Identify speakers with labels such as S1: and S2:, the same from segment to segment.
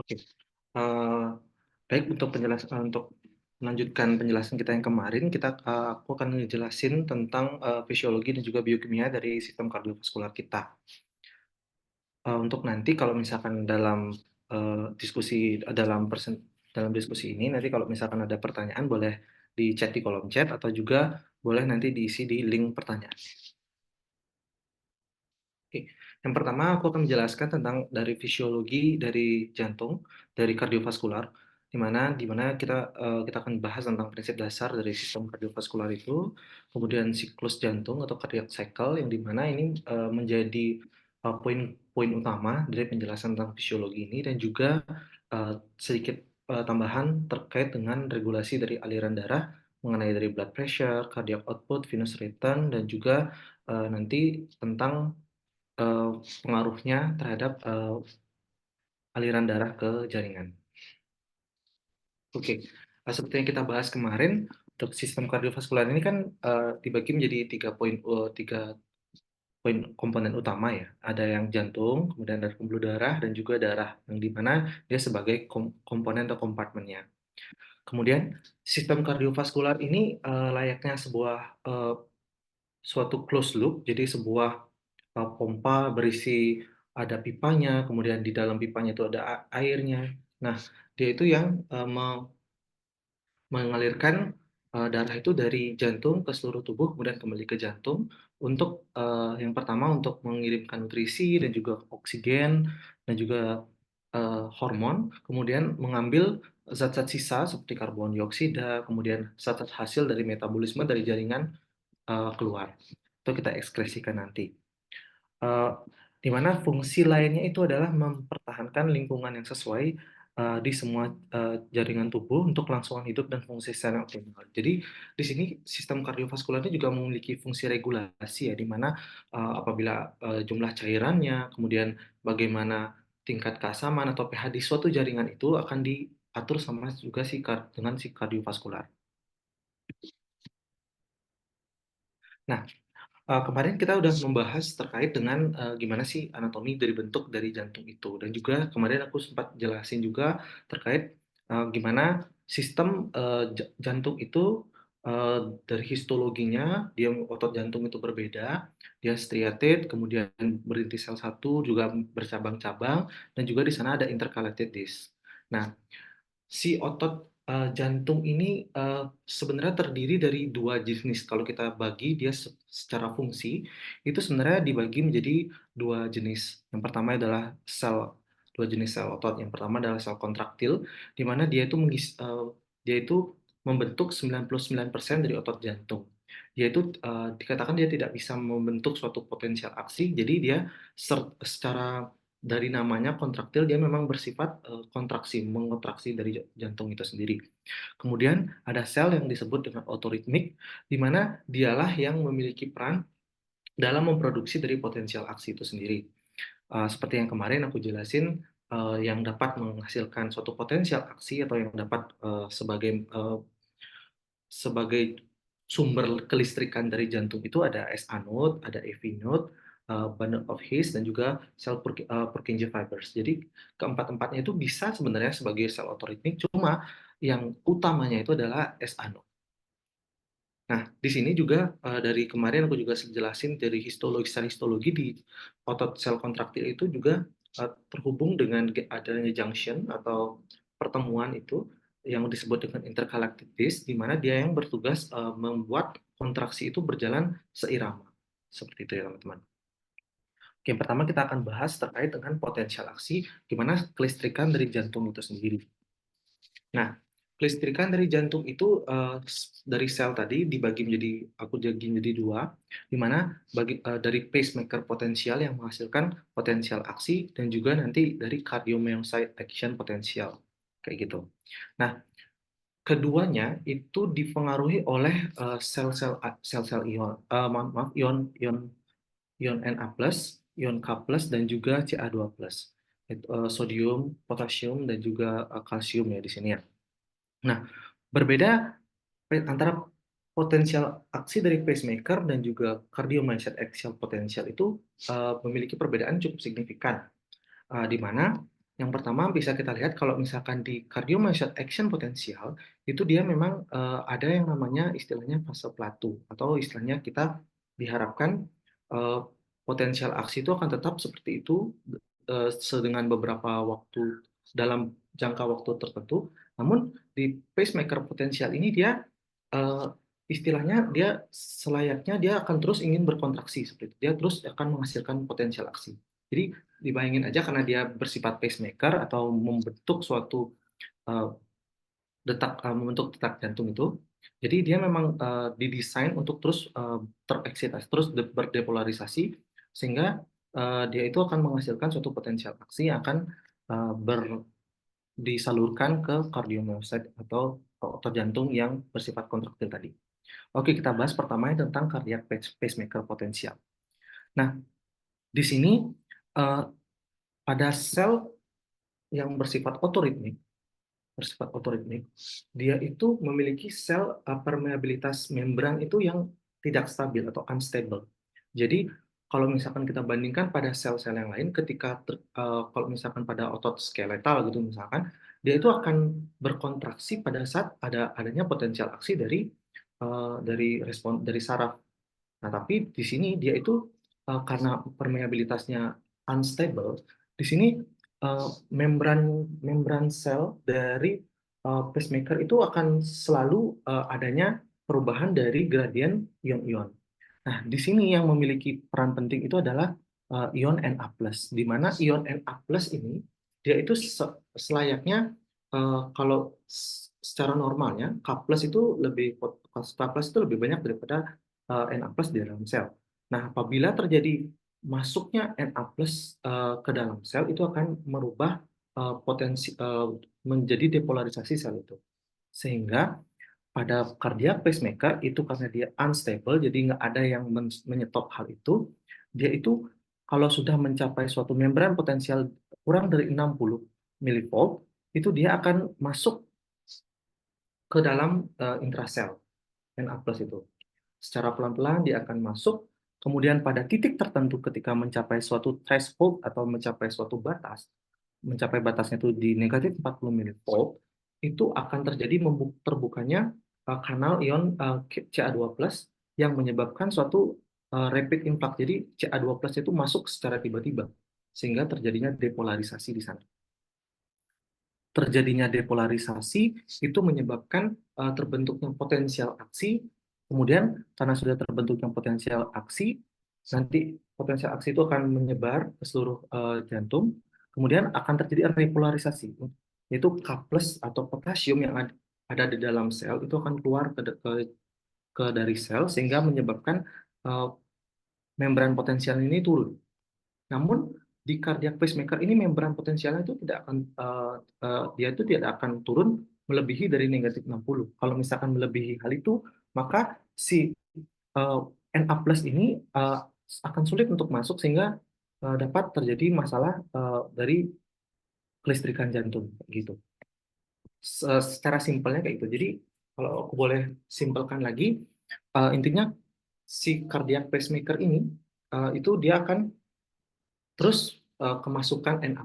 S1: Oke, baik untuk melanjutkan penjelasan kita yang kemarin, aku akan ngejelasin tentang, fisiologi dan juga biokimia dari sistem kardiovaskular kita. Untuk nanti kalau misalkan dalam diskusi ini, nanti kalau misalkan ada pertanyaan boleh di-chat di kolom chat atau juga boleh nanti diisi di link pertanyaan. Oke, yang pertama aku akan menjelaskan tentang dari fisiologi dari jantung, dari kardiovaskular, di mana kita akan bahas tentang prinsip dasar dari sistem kardiovaskular itu, kemudian siklus jantung atau cardiac cycle yang di mana ini, menjadi, poin-poin utama dari penjelasan tentang fisiologi ini dan juga, sedikit, tambahan terkait dengan regulasi dari aliran darah mengenai dari blood pressure, cardiac output, venous return, dan juga, nanti tentang Eee, pengaruhnya terhadap, aliran darah ke jaringan. Oke, seperti yang kita bahas kemarin, untuk sistem kardiovaskular ini kan, dibagi menjadi 3 poin komponen utama ya. Ada yang jantung, kemudian ada pembuluh darah, dan juga darah, yang di mana dia sebagai komponen atau kompartemennya. Kemudian sistem kardiovaskular ini, layaknya suatu closed loop, jadi sebuah, pompa berisi ada pipanya, kemudian di dalam pipanya itu ada airnya. Nah, dia itu yang, mengalirkan, darah itu dari jantung ke seluruh tubuh, kemudian kembali ke jantung untuk, yang pertama untuk mengirimkan nutrisi dan juga oksigen dan juga, hormon, kemudian mengambil zat-zat sisa seperti karbon dioksida, kemudian zat-zat hasil dari metabolisme dari jaringan, keluar. Itu kita ekskresikan nanti. Eee, di mana fungsi lainnya itu adalah mempertahankan lingkungan yang sesuai, di semua, jaringan tubuh untuk kelangsungan hidup dan fungsi sel yang optimal. Jadi, di sini sistem kardiovaskular ini juga memiliki fungsi regulasi ya, di mana, apabila, jumlah cairannya, kemudian bagaimana tingkat keasaman atau pH di suatu jaringan itu akan diatur sama juga dengan si kardiovaskular. Nah, kemarin kita udah membahas terkait dengan, gimana sih anatomi dari bentuk dari jantung itu, dan juga kemarin aku sempat jelasin juga terkait, gimana sistem, jantung itu, dari histologinya, otot jantung itu berbeda, dia striated, kemudian berinti sel satu, juga bercabang-cabang, dan juga di sana ada intercalated disc. Nah, si otot, jantung ini, sebenarnya terdiri dari 2 jenis. Kalau kita bagi dia secara fungsi, itu sebenarnya dibagi menjadi 2 jenis. Yang pertama adalah 2 jenis sel otot. Yang pertama adalah sel kontraktil, di mana dia itu membentuk 99% dari otot jantung. Dia itu, dikatakan dia tidak bisa membentuk suatu potensial aksi, jadi dia secara dari namanya kontraktil, dia memang bersifat, mengontraksi dari jantung itu sendiri. Kemudian ada sel yang disebut dengan otoritmik, di mana dialah yang memiliki peran dalam memproduksi dari potensial aksi itu sendiri. Seperti yang kemarin aku jelasin, yang dapat menghasilkan suatu potensial aksi atau yang dapat, sebagai sumber kelistrikan dari jantung itu ada SA node, ada AV node, bundle of His, dan juga sel Purkinje fibers. Jadi keempat-empatnya itu bisa sebenarnya sebagai sel otoritmik, cuma yang utamanya itu adalah SA node. Nah, di sini juga, dari kemarin aku juga jelasin dari secara histologi di otot sel kontraktil itu juga, terhubung dengan adanya junction atau pertemuan itu yang disebut dengan intercalated disc, di mana dia yang bertugas, membuat kontraksi itu berjalan seirama. Seperti itu ya, teman-teman. Oke, yang pertama kita akan bahas terkait dengan potensial aksi, gimana kelistrikan dari jantung itu sendiri. Nah, kelistrikan dari jantung itu, dari sel tadi aku bagi menjadi 2, di mana dari pacemaker potensial yang menghasilkan potensial aksi dan juga nanti dari cardiomyocyte action potensial, kayak gitu. Nah, keduanya itu dipengaruhi oleh, sel-sel ion, maaf maaf, ion Na+, ion K+, dan juga Ca2+. Sodium, potasium, dan juga, kalsium ya di sini ya. Nah, berbeda antara potensial aksi dari pacemaker dan juga cardiomyocyte axial potential itu, memiliki perbedaan cukup signifikan, di mana Yang pertama bisa kita lihat kalau misalkan di cardiomyocyte action potensial itu dia memang ada yang namanya istilahnya fase plateau atau istilahnya kita diharapkan eh, potensial aksi itu akan tetap seperti itu dengan beberapa waktu dalam jangka waktu tertentu. Namun di pacemaker potensial ini dia eh, istilahnya dia selayaknya dia akan terus ingin berkontraksi seperti itu. Dia terus akan menghasilkan potensial aksi. Jadi dibayangin aja karena dia bersifat pacemaker atau membentuk suatu uh, membentuk detak jantung itu. Jadi dia memang didesain untuk terus tereksitasi, terus berdepolarisasi sehingga dia itu akan menghasilkan suatu potensial aksi yang akan disalurkan ke kardiomyosit atau otot jantung yang bersifat kontraktil tadi. Oke, kita bahas pertamanya tentang cardiac pacemaker potensial. Nah, di sini uh, pada sel yang bersifat otoritmik, dia itu memiliki sel permeabilitas membran itu yang tidak stabil atau unstable. Jadi kalau misalkan kita bandingkan pada sel-sel yang lain, ketika kalau misalkan pada otot skeletal gitu misalkan, dia itu akan berkontraksi pada saat adanya potensial aksi dari saraf. Nah, tapi di sini dia itu karena permeabilitasnya unstable, di sini membran membran sel dari pacemaker itu akan selalu adanya perubahan dari gradien ion-ion. Nah, di sini yang memiliki peran penting itu adalah ion Na+, di mana ion Na+ ini dia itu selayaknya kalau secara normalnya K+ itu lebih banyak daripada Na+ di dalam sel. Nah, apabila terjadi masuknya Na+ ke dalam sel itu akan merubah potensi menjadi depolarisasi sel itu. Sehingga pada cardiac pacemaker itu karena dia unstable, jadi nggak ada yang menyetop hal itu, dia itu kalau sudah mencapai suatu membran potensial kurang dari 60 milivolt, itu dia akan masuk ke dalam intrasel Na+ itu. Secara pelan-pelan dia akan masuk, kemudian pada titik tertentu ketika mencapai suatu threshold atau mencapai suatu batas, mencapai batasnya itu di negatif 40 milivolt, itu akan terjadi terbukanya kanal ion Ca2+ yang menyebabkan suatu rapid influx. Jadi Ca2+ itu masuk secara tiba-tiba, sehingga terjadinya depolarisasi di sana. Terjadinya depolarisasi itu menyebabkan terbentuknya potensial aksi. Kemudian karena sudah terbentuknya potensial aksi, nanti potensial aksi itu akan menyebar ke seluruh jantung. Kemudian akan terjadi repolarisasi, yaitu K+ atau potasium yang ada di dalam sel itu akan keluar ke dari sel sehingga menyebabkan uh, membran potensial ini turun. Namun di cardiac pacemaker ini membran potensialnya itu tidak akan dia itu tidak akan turun melebihi dari negatif 60. Kalau misalkan melebihi hal itu, maka si uh, Na+ ini akan sulit untuk masuk sehingga dapat terjadi masalah dari kelistrikan jantung gitu. Secara simpelnya kayak itu. Jadi kalau aku boleh simpelkan lagi, intinya si cardiac pacemaker ini itu dia akan terus kemasukan Na+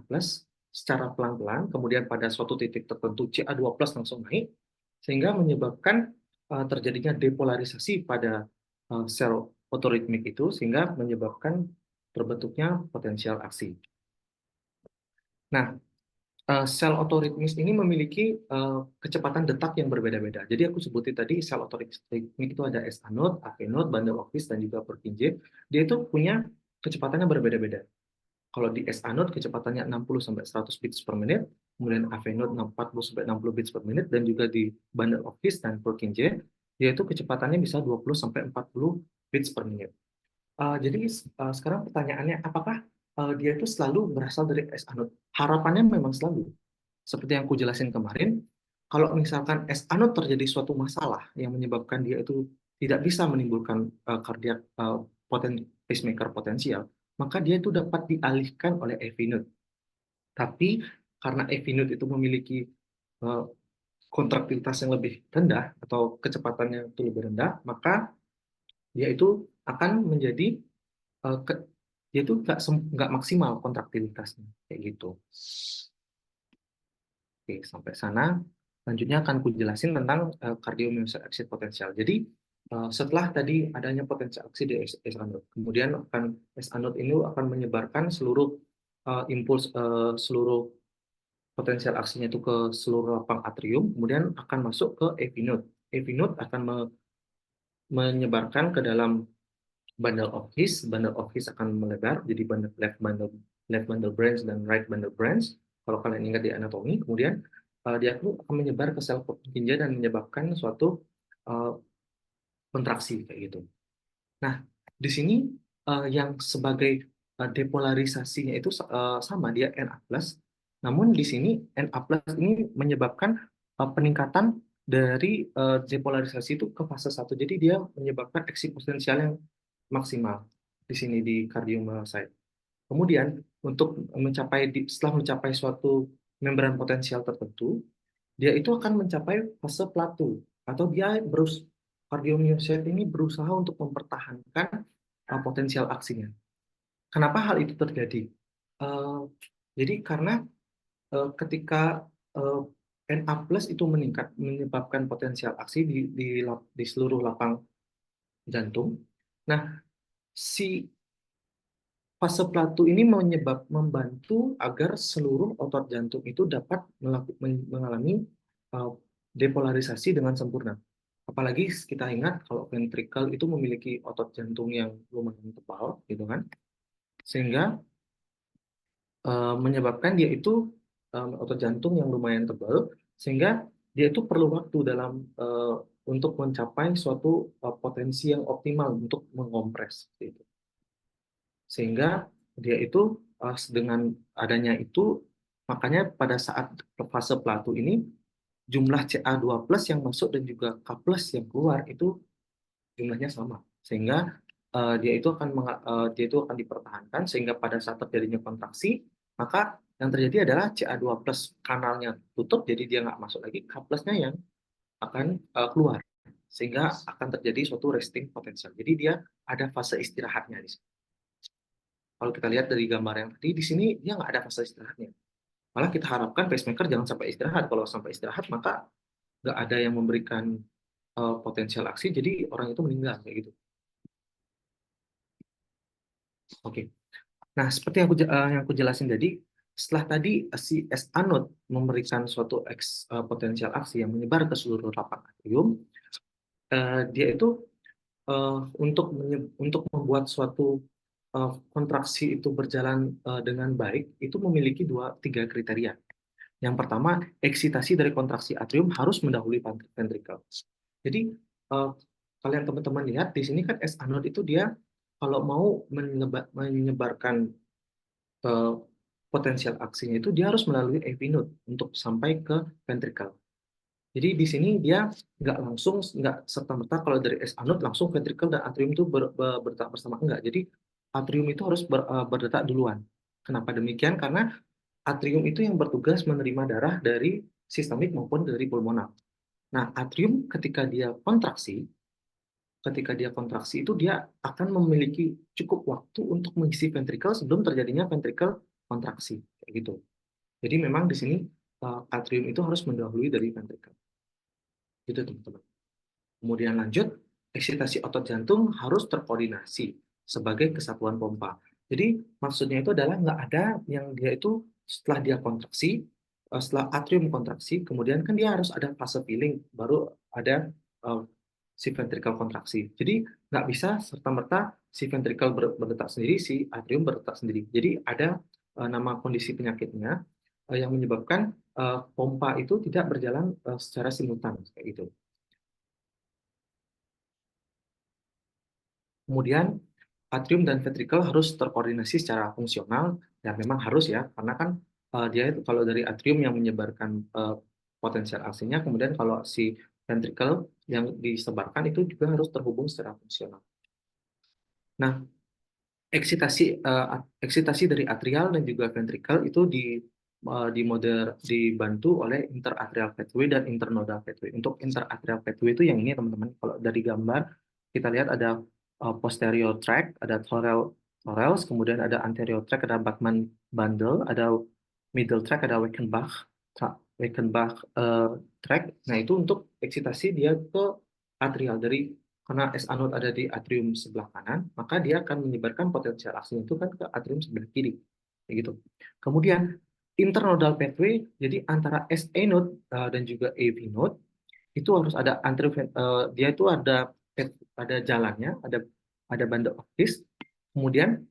S1: secara pelan-pelan, kemudian pada suatu titik tertentu Ca2+ langsung naik, sehingga menyebabkan terjadinya depolarisasi pada sel otoritmik itu, sehingga menyebabkan terbentuknya potensial aksi. Nah, sel otoritmis ini memiliki kecepatan detak yang berbeda-beda. Jadi aku sebutin tadi sel otoritmik itu ada SA node, AV node, bundle of His, dan juga Purkinje. Dia itu punya kecepatannya berbeda-beda. Kalau di SA node kecepatannya 60 sampai 100 bits per menit, kemudian AV node 40 sampai 60 bits per menit, dan juga di bundle of His dan Purkinje, yaitu kecepatannya bisa 20 sampai 40 bits per menit. Jadi sekarang pertanyaannya, apakah dia itu selalu berasal dari SA node? Harapannya memang selalu. Seperti yang aku jelasin kemarin, kalau misalkan SA node terjadi suatu masalah yang menyebabkan dia itu tidak bisa menimbulkan kardiak pacemaker potensial, maka dia itu dapat dialihkan oleh AV node. Tapi karena AV node itu memiliki uh, kontraktilitas yang lebih rendah atau kecepatannya itu lebih rendah, maka dia itu akan menjadi dia itu nggak maksimal kontraktilitasnya kayak gitu. Oke, sampai sana. Selanjutnya akan kujelasin tentang cardiomyocyte exit potensial. Jadi setelah tadi adanya potensial aksi di S anode, kemudian S anode ini akan menyebarkan seluruh impuls seluruh potensial aksinya itu ke seluruh lapang atrium, kemudian akan masuk ke AV node. AV node akan menyebarkan ke dalam bundle of His. Bundle of His akan melebar jadi left bundle branch dan right bundle branch. Kalau kalian ingat di anatomi, kemudian dia akan menyebar ke sel Purkinje dan menyebabkan suatu uh, kontraksi kayak gitu. Nah, di sini yang sebagai depolarisasinya itu sama, dia Na+. Namun di sini Na+ ini menyebabkan peningkatan dari depolarisasi itu ke fase 1. Jadi dia menyebabkan eksipotensial yang maksimal di sini di cardiomyocyte. Kemudian untuk setelah mencapai suatu membran potensial tertentu, dia itu akan mencapai fase plateau atau dia cardiomyocyte ini berusaha untuk mempertahankan potensial aksinya. Kenapa hal itu terjadi? Uh, jadi karena ketika Na+ itu meningkat menyebabkan potensial aksi di seluruh lapang jantung. Nah, si fase plateau ini membantu agar seluruh otot jantung itu dapat mengalami depolarisasi dengan sempurna. Apalagi kita ingat kalau ventricle itu memiliki otot jantung yang lumayan tebal, gitu kan, sehingga menyebabkan dia itu otot jantung yang lumayan tebal, sehingga dia itu perlu waktu untuk mencapai suatu potensi yang optimal untuk mengompres, gitu. Sehingga dia itu dengan adanya itu, makanya pada saat fase plateau ini jumlah Ca2+ yang masuk dan juga K+ yang keluar itu jumlahnya sama, sehingga dia itu akan dipertahankan, sehingga pada saat terjadinya kontraksi maka yang terjadi adalah Ca2+ kanalnya tutup, jadi dia nggak masuk lagi, K+-nya yang akan keluar, sehingga akan terjadi suatu resting potensial. Jadi dia ada fase istirahatnya di sini. Kalau kita lihat dari gambar yang tadi, di sini dia nggak ada fase istirahatnya. Malah kita harapkan pacemaker jangan sampai istirahat. Kalau sampai istirahat, maka nggak ada yang memberikan potensial aksi, jadi orang itu meninggal kayak gitu. Oke. Nah, seperti yang aku jelasin tadi, setelah tadi si S anode memberikan suatu potensial aksi yang menyebar ke seluruh lapang atrium, dia itu untuk membuat suatu kontraksi itu berjalan dengan baik, itu memiliki 3 kriteria. Yang pertama, eksitasi dari kontraksi atrium harus mendahului ventricle. Jadi kalian teman-teman lihat di sini kan S anode itu dia kalau mau menyebarkan potensial aksinya itu dia harus melalui AV node untuk sampai ke ventricle. Jadi di sini dia nggak serta-merta kalau dari S anode langsung ventricle dan atrium itu berdetak bersama, enggak. Jadi atrium itu harus berdetak duluan. Kenapa demikian? Karena atrium itu yang bertugas menerima darah dari sistemik maupun dari pulmonal. Nah, atrium ketika dia kontraksi itu dia akan memiliki cukup waktu untuk mengisi ventricle sebelum terjadinya ventricle kontraksi, kayak gitu. Jadi memang di sini atrium itu harus mendahului dari ventricle. Gitu teman-teman. Kemudian lanjut, eksitasi otot jantung harus terkoordinasi sebagai kesatuan pompa. Jadi maksudnya itu adalah nggak ada yang dia itu setelah dia kontraksi, setelah atrium kontraksi, kemudian kan dia harus ada fase filling, baru ada si ventricle kontraksi. Jadi nggak bisa serta-merta si ventricle berdetak sendiri, si atrium berdetak sendiri. Jadi ada nama kondisi penyakitnya yang menyebabkan pompa itu tidak berjalan secara simultan kayak gitu. Kemudian atrium dan ventricle harus terkoordinasi secara fungsional, dan memang harus ya, karena kan dia itu kalau dari atrium yang menyebarkan potensial aksinya, kemudian kalau si ventricle yang disebarkan itu juga harus terhubung secara fungsional. Nah, eksitasi dari atrial dan juga ventricle itu dibantu oleh interatrial pathway dan internodal pathway. Untuk interatrial pathway itu yang ini teman-teman, kalau dari gambar kita lihat ada posterior tract, ada thorels, kemudian ada anterior tract, ada Bachmann bundle, ada middle tract, ada Weckenbach Reichenbach tract. Nah, itu untuk eksitasi dia ke atrial karena SA node ada di atrium sebelah kanan, maka dia akan menyebarkan potensial aksinya itu kan ke atrium sebelah kiri. Kayak gitu. Kemudian internodal pathway, jadi antara SA node dan juga AV node itu harus ada dia itu ada jalannya, ada bundle of his, kemudian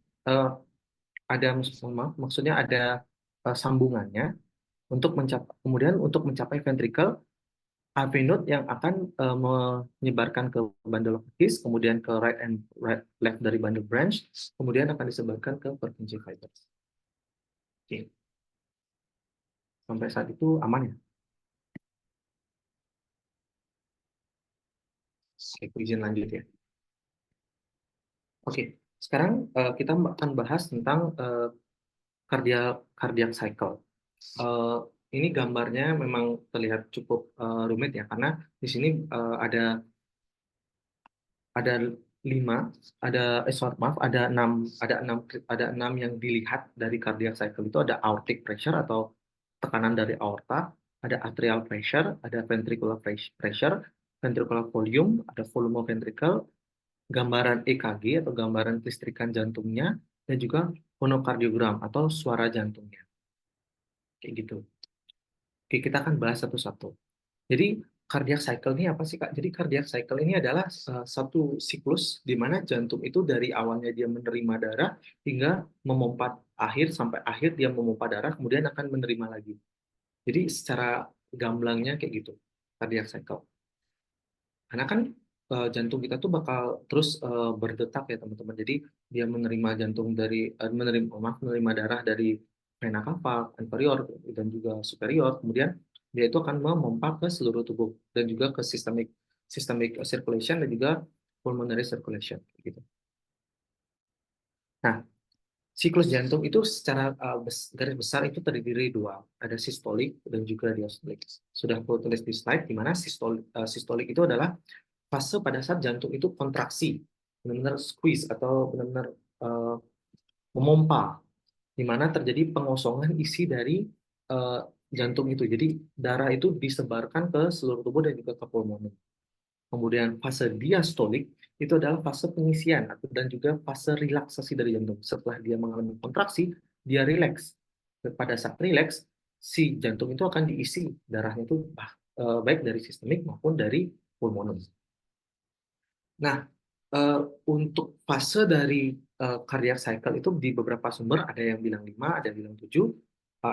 S1: ada maksudnya ada sambungannya kemudian untuk mencapai ventricle AV node yang akan menyebarkan ke bundle of his, kemudian ke left dari bundle branch, kemudian akan disebarkan ke Purkinje fibers. Oke. Sampai saat itu aman ya? Oke, izin lanjut ya. Oke, sekarang kita akan bahas tentang cardiac cycle. Uh, ini gambarnya memang terlihat cukup rumit ya, karena di sini ada lima, sorry, maaf, ada enam yang dilihat dari cardiac cycle itu. Ada aortic pressure atau tekanan dari aorta, ada atrial pressure, ada ventricular pressure, ventricular volume, ada volume ventricle, gambaran EKG atau gambaran kelistrikan jantungnya, dan juga fonokardiogram atau suara jantungnya. Kayak gitu. Oke, kita akan bahas satu-satu. Jadi cardiac cycle ini apa sih, Kak? Jadi cardiac cycle ini adalah satu siklus di mana jantung itu dari awalnya dia menerima darah hingga memompa sampai akhir dia memompa darah kemudian akan menerima lagi. Jadi secara gamblangnya kayak gitu cardiac cycle. Karena kan jantung kita tuh bakal terus berdetak ya teman-teman. Jadi dia menerima jantung menerima darah dari vena cava, inferior dan juga superior. Kemudian dia itu akan memompa ke seluruh tubuh dan juga ke systemic circulation dan juga pulmonary circulation gitu. Nah, siklus jantung itu secara garis besar itu terdiri dua, ada sistolik dan juga diastolik. Sudah aku tulis di slide di mana sistolik itu adalah fase pada saat jantung itu kontraksi, benar-benar squeeze atau benar-benar uh, memompa, di mana terjadi pengosongan isi dari uh, jantung itu. Jadi darah itu disebarkan ke seluruh tubuh dan juga ke pulmoner. Kemudian fase diastolik itu adalah fase pengisian dan juga fase relaksasi dari jantung. Setelah dia mengalami kontraksi, dia rileks. Pada saat rileks, si jantung itu akan diisi darahnya itu baik dari sistemik maupun dari pulmoner. Nah, untuk fase dari cardiac cycle itu di beberapa sumber ada yang bilang 5, ada yang bilang 7.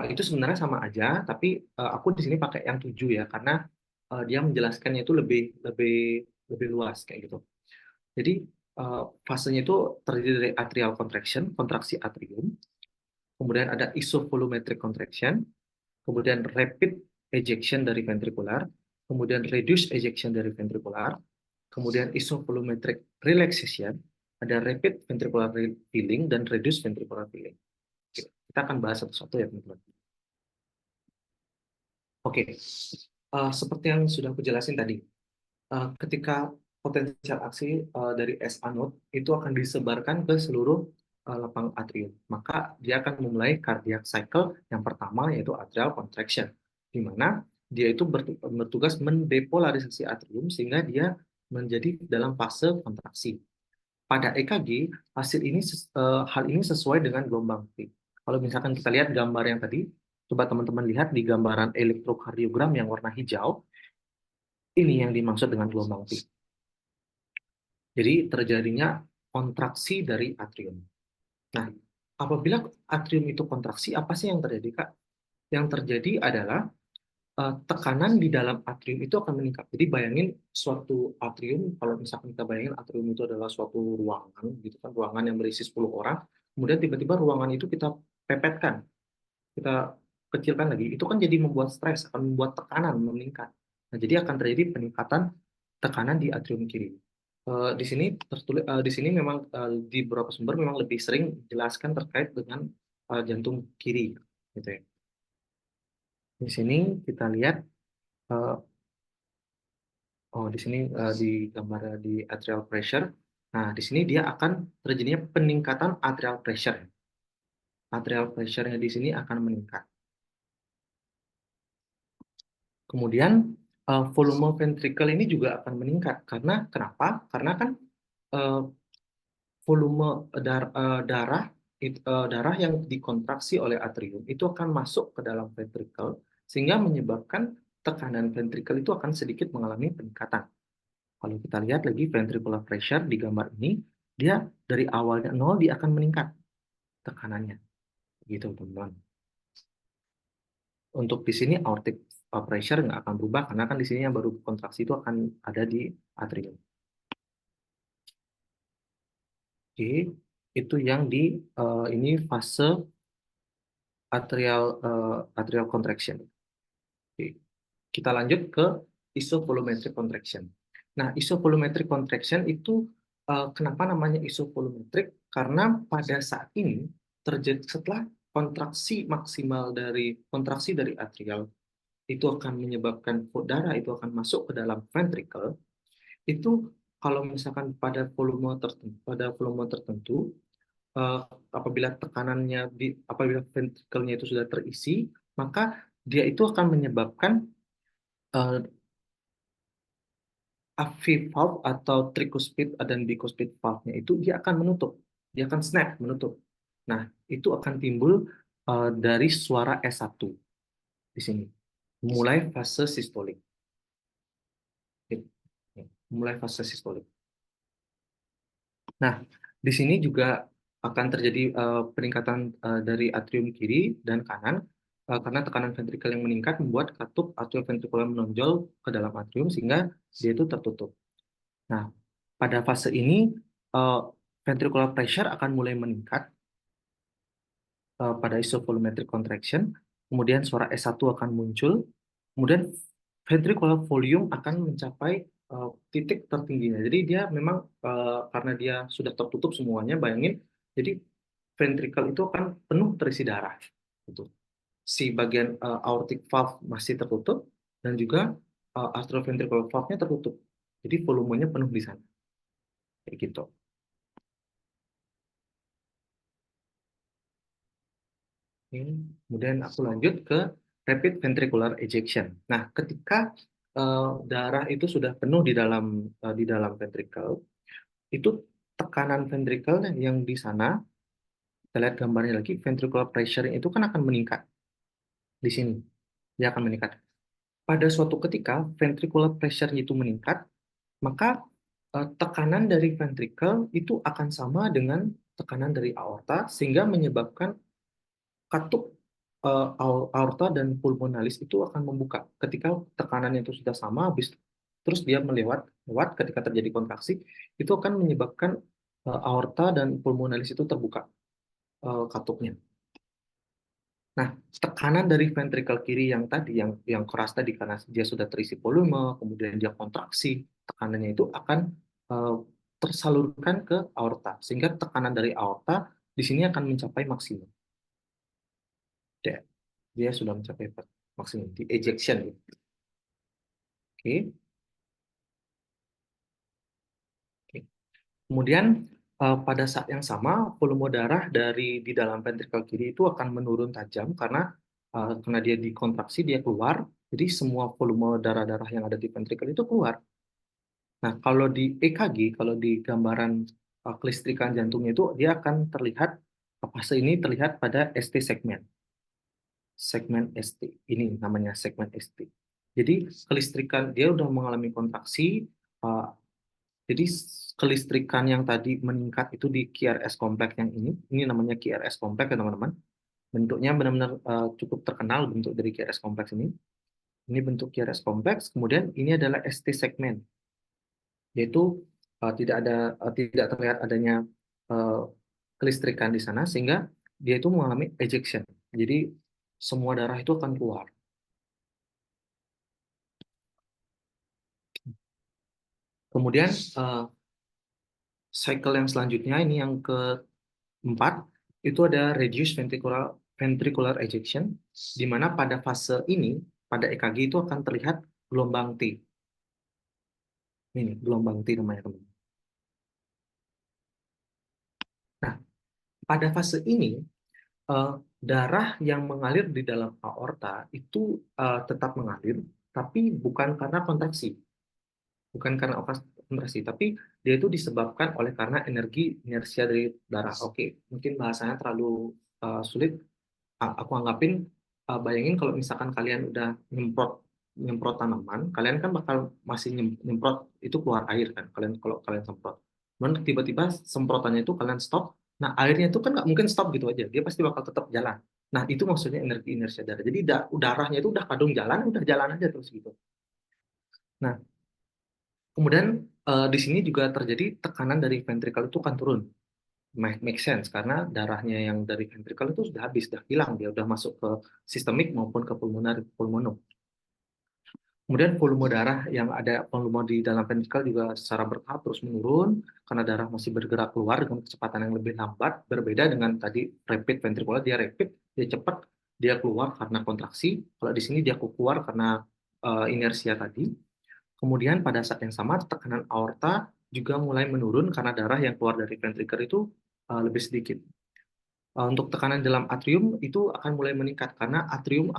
S1: Itu sebenarnya sama aja, tapi aku di sini pakai yang 7 ya, karena dia menjelaskannya itu lebih lebih lebih luas kayak gitu. Jadi fasenya itu terdiri dari atrial contraction, kontraksi atrium, kemudian ada isovolumetric contraction, kemudian rapid ejection dari ventrikular, kemudian reduced ejection dari ventrikular, kemudian isovolumetric relaxation, ada rapid ventricular filling dan reduced ventricular filling. Kita akan bahas satu-satu ya teman-teman. Oke, seperti yang sudah aku jelasin tadi, ketika potensial aksi dari SA node itu akan disebarkan ke seluruh lapang atrium, maka dia akan memulai cardiac cycle yang pertama yaitu atrial contraction, di mana dia itu bertugas mendepolarisasi atrium sehingga dia menjadi dalam fase kontraksi. Pada EKG, hal ini sesuai dengan gelombang P. Kalau misalkan kita lihat gambar yang tadi, coba teman-teman lihat di gambaran elektrokardiogram yang warna hijau, ini yang dimaksud dengan gelombang P. Jadi terjadinya kontraksi dari atrium. Nah, apabila atrium itu kontraksi, apa sih yang terjadi, Kak? Yang terjadi adalah tekanan di dalam atrium itu akan meningkat. Jadi bayangin suatu atrium, kalau misalkan kita bayangin atrium itu adalah suatu ruangan, gitu kan, ruangan yang berisi 10 orang, kemudian tiba-tiba ruangan itu kita pepetkan, kita kecilkan lagi, itu kan jadi membuat stres, akan membuat tekanan meningkat. Nah, jadi akan terjadi peningkatan tekanan di atrium kiri. Di sini di sini memang di beberapa sumber memang lebih sering dijelaskan terkait dengan jantung kiri, gitu ya. Di sini kita lihat, uh, di sini di gambar di atrial pressure. Nah, di sini dia akan terjadinya peningkatan atrial pressure. Atrial pressure-nya di sini akan meningkat. Kemudian volume ventricle ini juga akan meningkat karena kenapa? Karena kan eh, volume darah darah yang dikontraksi oleh atrium itu akan masuk ke dalam ventricle sehingga menyebabkan tekanan ventricle itu akan sedikit mengalami peningkatan. Kalau kita lihat lagi ventricular pressure di gambar ini, dia dari awalnya nol dia akan meningkat tekanannya, gitu teman-teman. Untuk di sini aortic pressure nggak akan berubah karena kan di sini yang baru kontraksi itu akan ada di atrium. Oke, itu yang di ini fase atrial contraction. Oke. Kita lanjut ke isovolumetric contraction. Nah, isovolumetric contraction itu kenapa namanya isovolumetric? Karena pada saat ini terjadi setelah kontraksi dari atrial itu akan menyebabkan darah itu akan masuk ke dalam ventricle. Itu kalau misalkan pada volume tertentu eh, apabila ventricle-nya itu sudah terisi, maka dia itu akan menyebabkan eh, AV valve atau tricuspid dan bicuspid valve-nya itu dia akan menutup, dia akan snap menutup. Nah, itu akan timbul dari suara S1 di sini, mulai fase sistolik. Mulai fase sistolik. Nah, di sini juga akan terjadi peningkatan dari atrium kiri dan kanan karena tekanan ventrikel yang meningkat membuat katup atrioventrikular menonjol ke dalam atrium sehingga dia itu tertutup. Nah, pada fase ini uh, ventricular pressure akan mulai meningkat pada isovolumetric contraction, kemudian suara S1 akan muncul, kemudian ventricular volume akan mencapai titik tertingginya. Jadi dia memang karena dia sudah tertutup semuanya, bayangin, jadi ventricle itu akan penuh terisi darah. Gitu. Si bagian aortic valve masih tertutup dan juga atrioventricular valve-nya tertutup. Jadi volumenya penuh di sana. Kayak gitu. Oke, kemudian aku lanjut ke rapid ventricular ejection. Nah, ketika darah itu sudah penuh di dalam ventricle, itu tekanan ventricle yang di sana, kita lihat gambarnya lagi, ventricular pressure itu kan akan meningkat di sini, dia akan meningkat. Pada suatu ketika ventricular pressure itu meningkat, maka tekanan dari ventricle itu akan sama dengan tekanan dari aorta sehingga menyebabkan katup aorta dan pulmonalis itu akan membuka. Ketika tekanannya itu sudah sama, habis terus dia lewat ketika terjadi kontraksi, itu akan menyebabkan aorta dan pulmonalis itu terbuka katupnya. Nah, tekanan dari ventrikel kiri yang tadi, yang keras tadi karena dia sudah terisi volume, kemudian dia kontraksi, tekanannya itu akan uh, tersalurkan ke aorta, sehingga tekanan dari aorta di sini akan mencapai maksimum. Dia sudah mencapai maksimum di ejection. Oke. Oke. Kemudian pada saat yang sama volume darah di dalam ventrikel kiri itu akan menurun tajam karena dia dikontraksi dia keluar. Jadi semua volume darah-darah yang ada di ventrikel itu keluar. Nah, kalau di EKG, kalau di gambaran kelistrikan jantungnya itu dia akan terlihat fase ini terlihat pada ST segmen. Segmen ST. Ini namanya segmen ST. Jadi kelistrikan dia udah mengalami kontraksi. uh, Jadi kelistrikan yang tadi meningkat itu di QRS kompleks yang ini namanya QRS kompleks ya teman-teman. Bentuknya benar-benar cukup terkenal bentuk dari QRS kompleks ini. Ini bentuk QRS kompleks. Kemudian ini adalah ST segmen, yaitu tidak terlihat adanya uh, kelistrikan di sana sehingga dia itu mengalami ejection. Jadi semua darah itu akan keluar. Kemudian cycle yang selanjutnya ini yang keempat itu ada reduced ventricular ejection, di mana pada fase ini pada EKG itu akan terlihat gelombang T. Ini gelombang T namanya teman. Nah, pada fase ini darah yang mengalir di dalam aorta itu tetap mengalir, tapi bukan karena kontraksi, bukan karena kontraksi, tapi dia itu disebabkan oleh karena energi inersia dari darah. Oke, mungkin bahasanya terlalu sulit. Aku anggapin, bayangin kalau misalkan kalian udah nyemprot nyemprot tanaman, kalian kan bakal masih nyemprot itu keluar air kan, kalian kalau kalian semprot. Cuman tiba-tiba semprotannya itu kalian stop, nah airnya itu kan nggak mungkin stop gitu aja, dia pasti bakal tetap jalan. Nah itu maksudnya energi inersia darah. Jadi darahnya itu udah kadung jalan, udah jalan aja terus gitu. Nah kemudian di sini juga terjadi tekanan dari ventricle itu kan turun. Make sense karena darahnya yang dari ventricle itu sudah habis, sudah hilang, dia sudah masuk ke sistemik maupun ke pulmoner. Kemudian volume darah yang ada, volume di dalam ventricle juga secara bertahap terus menurun karena darah masih bergerak keluar dengan kecepatan yang lebih lambat, berbeda dengan tadi rapid ventricular, dia rapid, dia cepat, dia keluar karena kontraksi. Kalau di sini dia keluar karena inersia tadi. Kemudian pada saat yang sama tekanan aorta juga mulai menurun karena darah yang keluar dari ventricle itu lebih sedikit. Untuk tekanan dalam atrium itu akan mulai meningkat karena atrium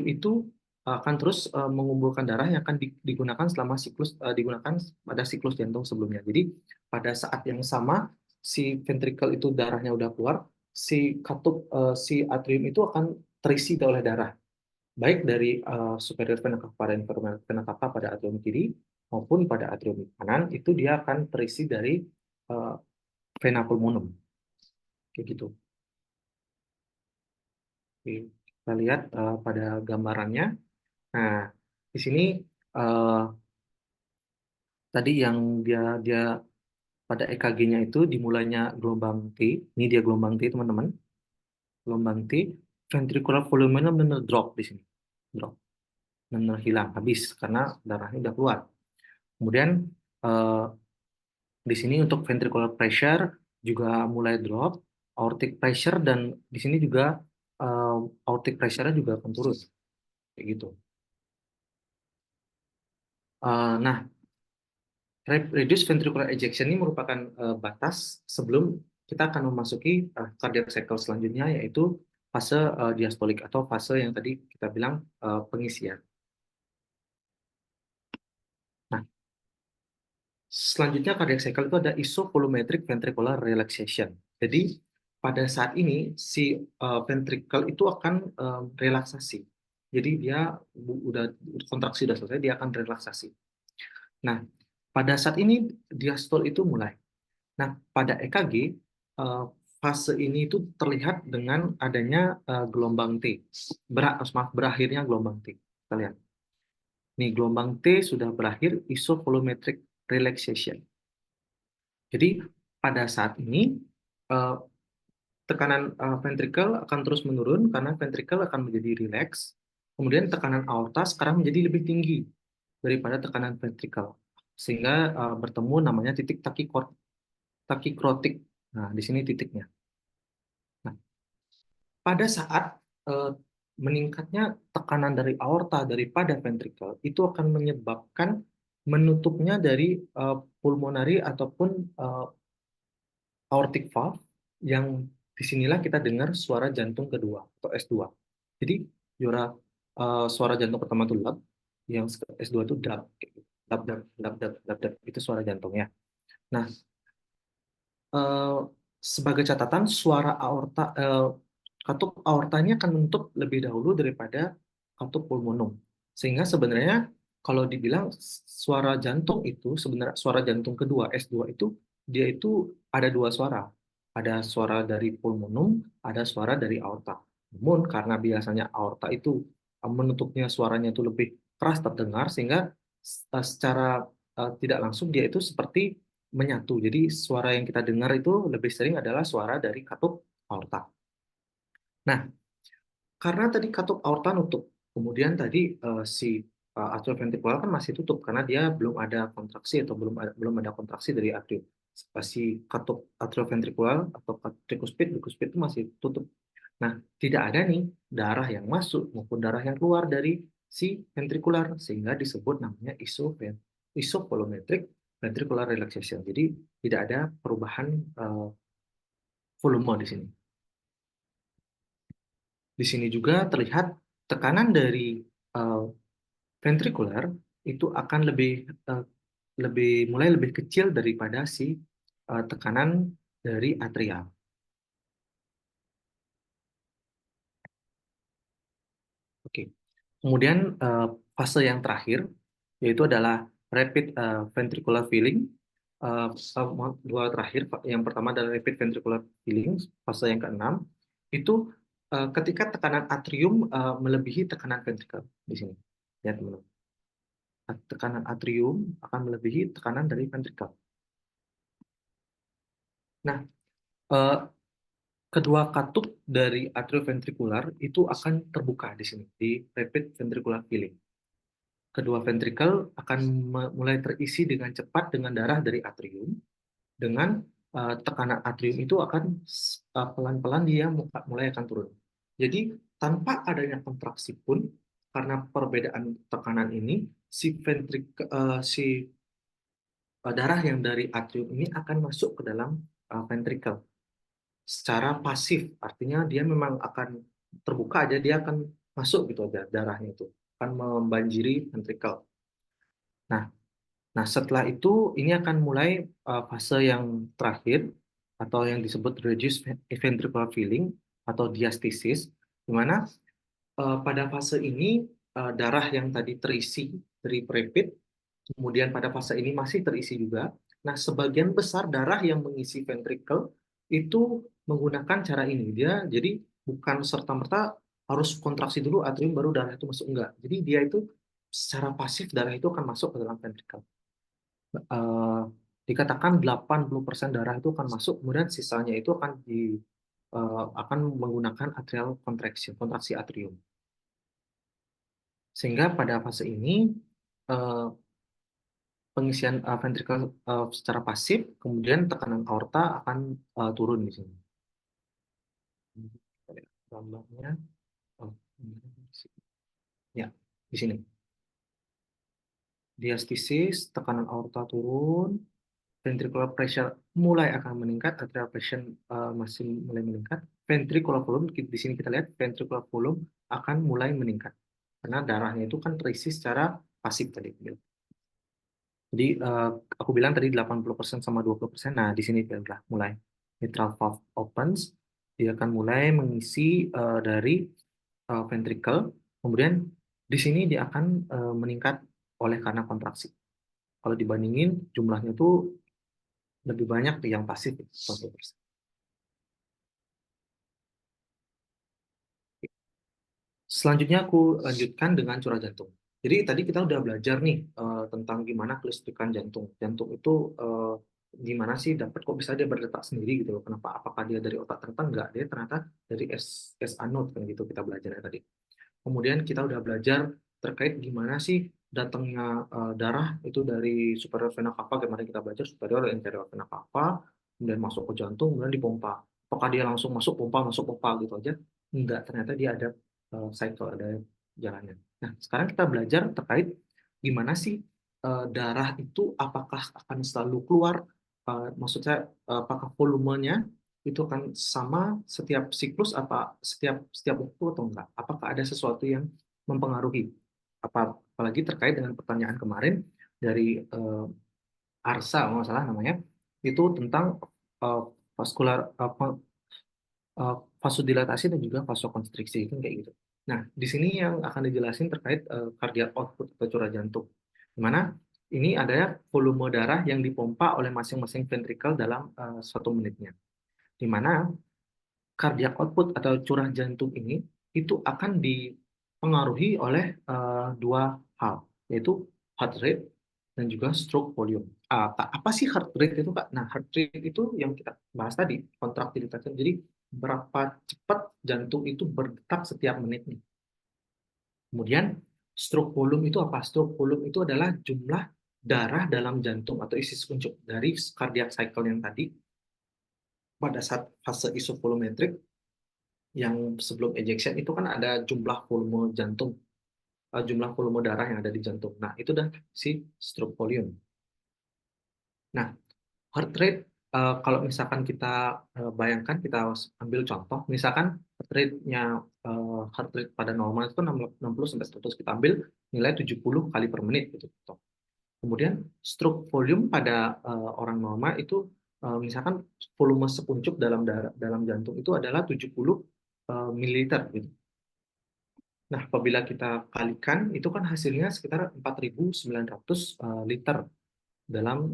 S1: itu akan terus mengumpulkan darah yang akan digunakan selama siklus digunakan pada siklus jantung sebelumnya. Jadi pada saat yang sama si ventricle itu darahnya udah keluar, si atrium itu akan terisi oleh darah, baik dari superior vena cava dan inferior vena cava pada atrium kiri maupun pada atrium kanan, itu dia akan terisi dari uh, vena pulmonum kayak gitu. Oke, kita lihat pada gambarannya. Nah, di sini uh, tadi yang dia dia pada EKG-nya itu dimulainya gelombang T. Ini dia gelombang T, teman-teman. Gelombang T, ventricular volume-nya benar drop di sini. Drop. Benar hilang, habis karena darahnya udah keluar. Kemudian uh, di sini untuk ventricular pressure juga mulai drop, aortic pressure, dan di sini juga aortic pressure-nya juga akan turun. Kayak gitu. Nah, reduced ventricular ejection ini merupakan batas sebelum kita akan memasuki cardiac cycle selanjutnya, yaitu fase diastolik atau fase yang tadi kita bilang pengisian. Nah, selanjutnya cardiac cycle itu ada isovolumetric ventricular relaxation. Jadi pada saat ini si ventricle itu akan relaksasi. Jadi dia udah kontraksi udah selesai, dia akan relaksasi. Nah, pada saat ini diastol itu mulai. Nah, pada EKG, fase ini itu terlihat dengan adanya gelombang T. Berakhirnya gelombang T. Kita lihat. Nih, gelombang T sudah berakhir, isovolumetric relaxation. Jadi, pada saat ini, eh, tekanan ventricle akan terus menurun karena ventricle akan menjadi relax. Kemudian tekanan aorta sekarang menjadi lebih tinggi daripada tekanan ventricle. Sehingga bertemu namanya titik takikrotik. Nah, di sini titiknya. Nah, pada saat eh, meningkatnya tekanan dari aorta daripada ventricle, itu akan menyebabkan menutupnya dari pulmonary ataupun aortic valve, yang disinilah kita dengar suara jantung kedua atau S2. Jadi suara jantung pertama itu lap, yang S2 itu dap, dap, dap, dap, dap, dap, dap, itu suara jantungnya. Nah, eh, sebagai catatan, katup aortanya akan menutup lebih dahulu daripada katup pulmonum. Sehingga sebenarnya kalau dibilang suara jantung itu, sebenarnya suara jantung kedua S2 itu, dia itu ada dua suara. Ada suara dari pulmonum, ada suara dari aorta. Namun karena biasanya aorta itu menutupnya suaranya itu lebih keras terdengar, sehingga secara tidak langsung dia itu seperti menyatu. Jadi suara yang kita dengar itu lebih sering adalah suara dari katup aorta. Nah, karena tadi katup aorta nutup, kemudian tadi si atrioventrikular kan masih tutup karena dia belum ada kontraksi atau belum ada kontraksi dari atrium. Si katup atrioventrikular atau trikuspid, bikuspid itu masih tutup. Nah, tidak ada nih darah yang masuk maupun darah yang keluar dari si ventrikular, sehingga disebut namanya isovolumetric ventricular relaxation. Jadi tidak ada perubahan volume di sini. Di sini juga terlihat tekanan dari ventrikular itu akan mulai lebih kecil daripada si tekanan dari atrial. Oke. Kemudian fase yang terakhir yaitu adalah rapid ventricular filling. Dua terakhir, yang pertama adalah rapid ventricular filling, fase yang keenam itu ketika tekanan atrium melebihi tekanan ventrikel di sini. Ya, teman-teman. Tekanan atrium akan melebihi tekanan dari ventrikel. Nah, eh, kedua katup dari atrioventrikular itu akan terbuka di sini di rapid ventricular filling. Kedua ventrikel akan mulai terisi dengan cepat dengan darah dari atrium, dengan tekanan atrium itu akan pelan-pelan dia mulai akan turun. Jadi tanpa adanya kontraksi pun, karena perbedaan tekanan ini, si darah yang dari atrium ini akan masuk ke dalam ventrikel secara pasif, artinya dia memang akan terbuka aja, dia akan masuk gitu aja, darahnya itu akan membanjiri ventrikel. Nah, setelah itu ini akan mulai fase yang terakhir atau yang disebut reduced ventricular filling atau diastasis, di mana pada fase ini darah yang tadi terisi dari prepit, kemudian pada fase ini masih terisi juga. Nah, sebagian besar darah yang mengisi ventrikel itu menggunakan cara ini. Dia jadi bukan serta-merta harus kontraksi dulu atrium baru darah itu masuk, enggak. Jadi dia itu secara pasif darah itu akan masuk ke dalam ventrikel. eh, Dikatakan 80% darah itu akan masuk, kemudian sisanya itu akan menggunakan atrial contraction, kontraksi atrium. Sehingga pada fase ini eh, pengisian ventrikel secara pasif, kemudian tekanan aorta akan turun di sini. Gambarnya, oh, ya, di sini. Diastasis, tekanan aorta turun, ventricular pressure mulai akan meningkat, atrial pressure masih mulai meningkat, ventricular volume di sini kita lihat ventricular volume akan mulai meningkat karena darahnya itu kan terisi secara pasif tadi. Jadi aku bilang tadi 80% sama 20%. Nah, di sini adalah mulai mitral valve opens, dia akan mulai mengisi dari ventricle, kemudian di sini dia akan meningkat oleh karena kontraksi. Kalau dibandingin jumlahnya itu lebih banyak yang pasif 20%. Selanjutnya aku lanjutkan dengan curah jantung. Jadi tadi kita udah belajar nih tentang gimana kelistrikan jantung. Jantung itu gimana sih dapat kok bisa dia berdetak sendiri gitu loh. Kenapa? Apakah dia dari otak ternyata enggak? Dia ternyata dari S anode kan gitu kita belajar tadi. Kemudian kita udah belajar terkait gimana sih datangnya darah itu dari superior vena cava, gimana kita belajar superior dan inferior vena cava, kemudian masuk ke jantung, kemudian dipompa. Apakah dia langsung masuk pompa gitu aja? Enggak, ternyata dia ada cycle, ada jalannya. Nah, sekarang kita belajar terkait gimana sih darah itu apakah akan selalu keluar, maksudnya apakah volumenya itu akan sama setiap siklus, apa setiap setiap waktu atau enggak? Apakah ada sesuatu yang mempengaruhi? Apalagi terkait dengan pertanyaan kemarin dari Arsa, kalau nggak salah namanya, itu tentang uh, vaskular vasodilatasi dan juga vasokonstriksi kan kayak gitu. Nah, di sini yang akan dijelasin terkait cardiac output atau curah jantung. Di mana ini ada volume darah yang dipompa oleh masing-masing ventrikel dalam 1 menitnya. Di mana cardiac output atau curah jantung ini itu akan dipengaruhi oleh dua hal, yaitu heart rate dan juga stroke volume. Apa sih heart rate itu, Kak? Nah, heart rate itu yang kita bahas tadi, kontraktilitasnya. Jadi, berapa cepat jantung itu berdetak setiap menitnya. Kemudian, stroke volume itu apa? Stroke volume itu adalah jumlah darah dalam jantung atau isi kuncup dari cardiac cycle yang tadi pada saat fase isovolumetrik yang sebelum ejection itu kan ada jumlah volume jantung, jumlah volume darah yang ada di jantung. Nah, itu dah si stroke volume. Nah, heart rate kalau misalkan kita bayangkan, kita ambil contoh, misalkan heart heart rate pada normal itu 60 sampai 100, kita ambil nilai 70 kali per menit gitu. Kemudian stroke volume pada orang normal itu misalkan volume sepuncup dalam jantung itu adalah 70 mililiter gitu. Nah, apabila kita kalikan itu kan hasilnya sekitar 4.900 liter dalam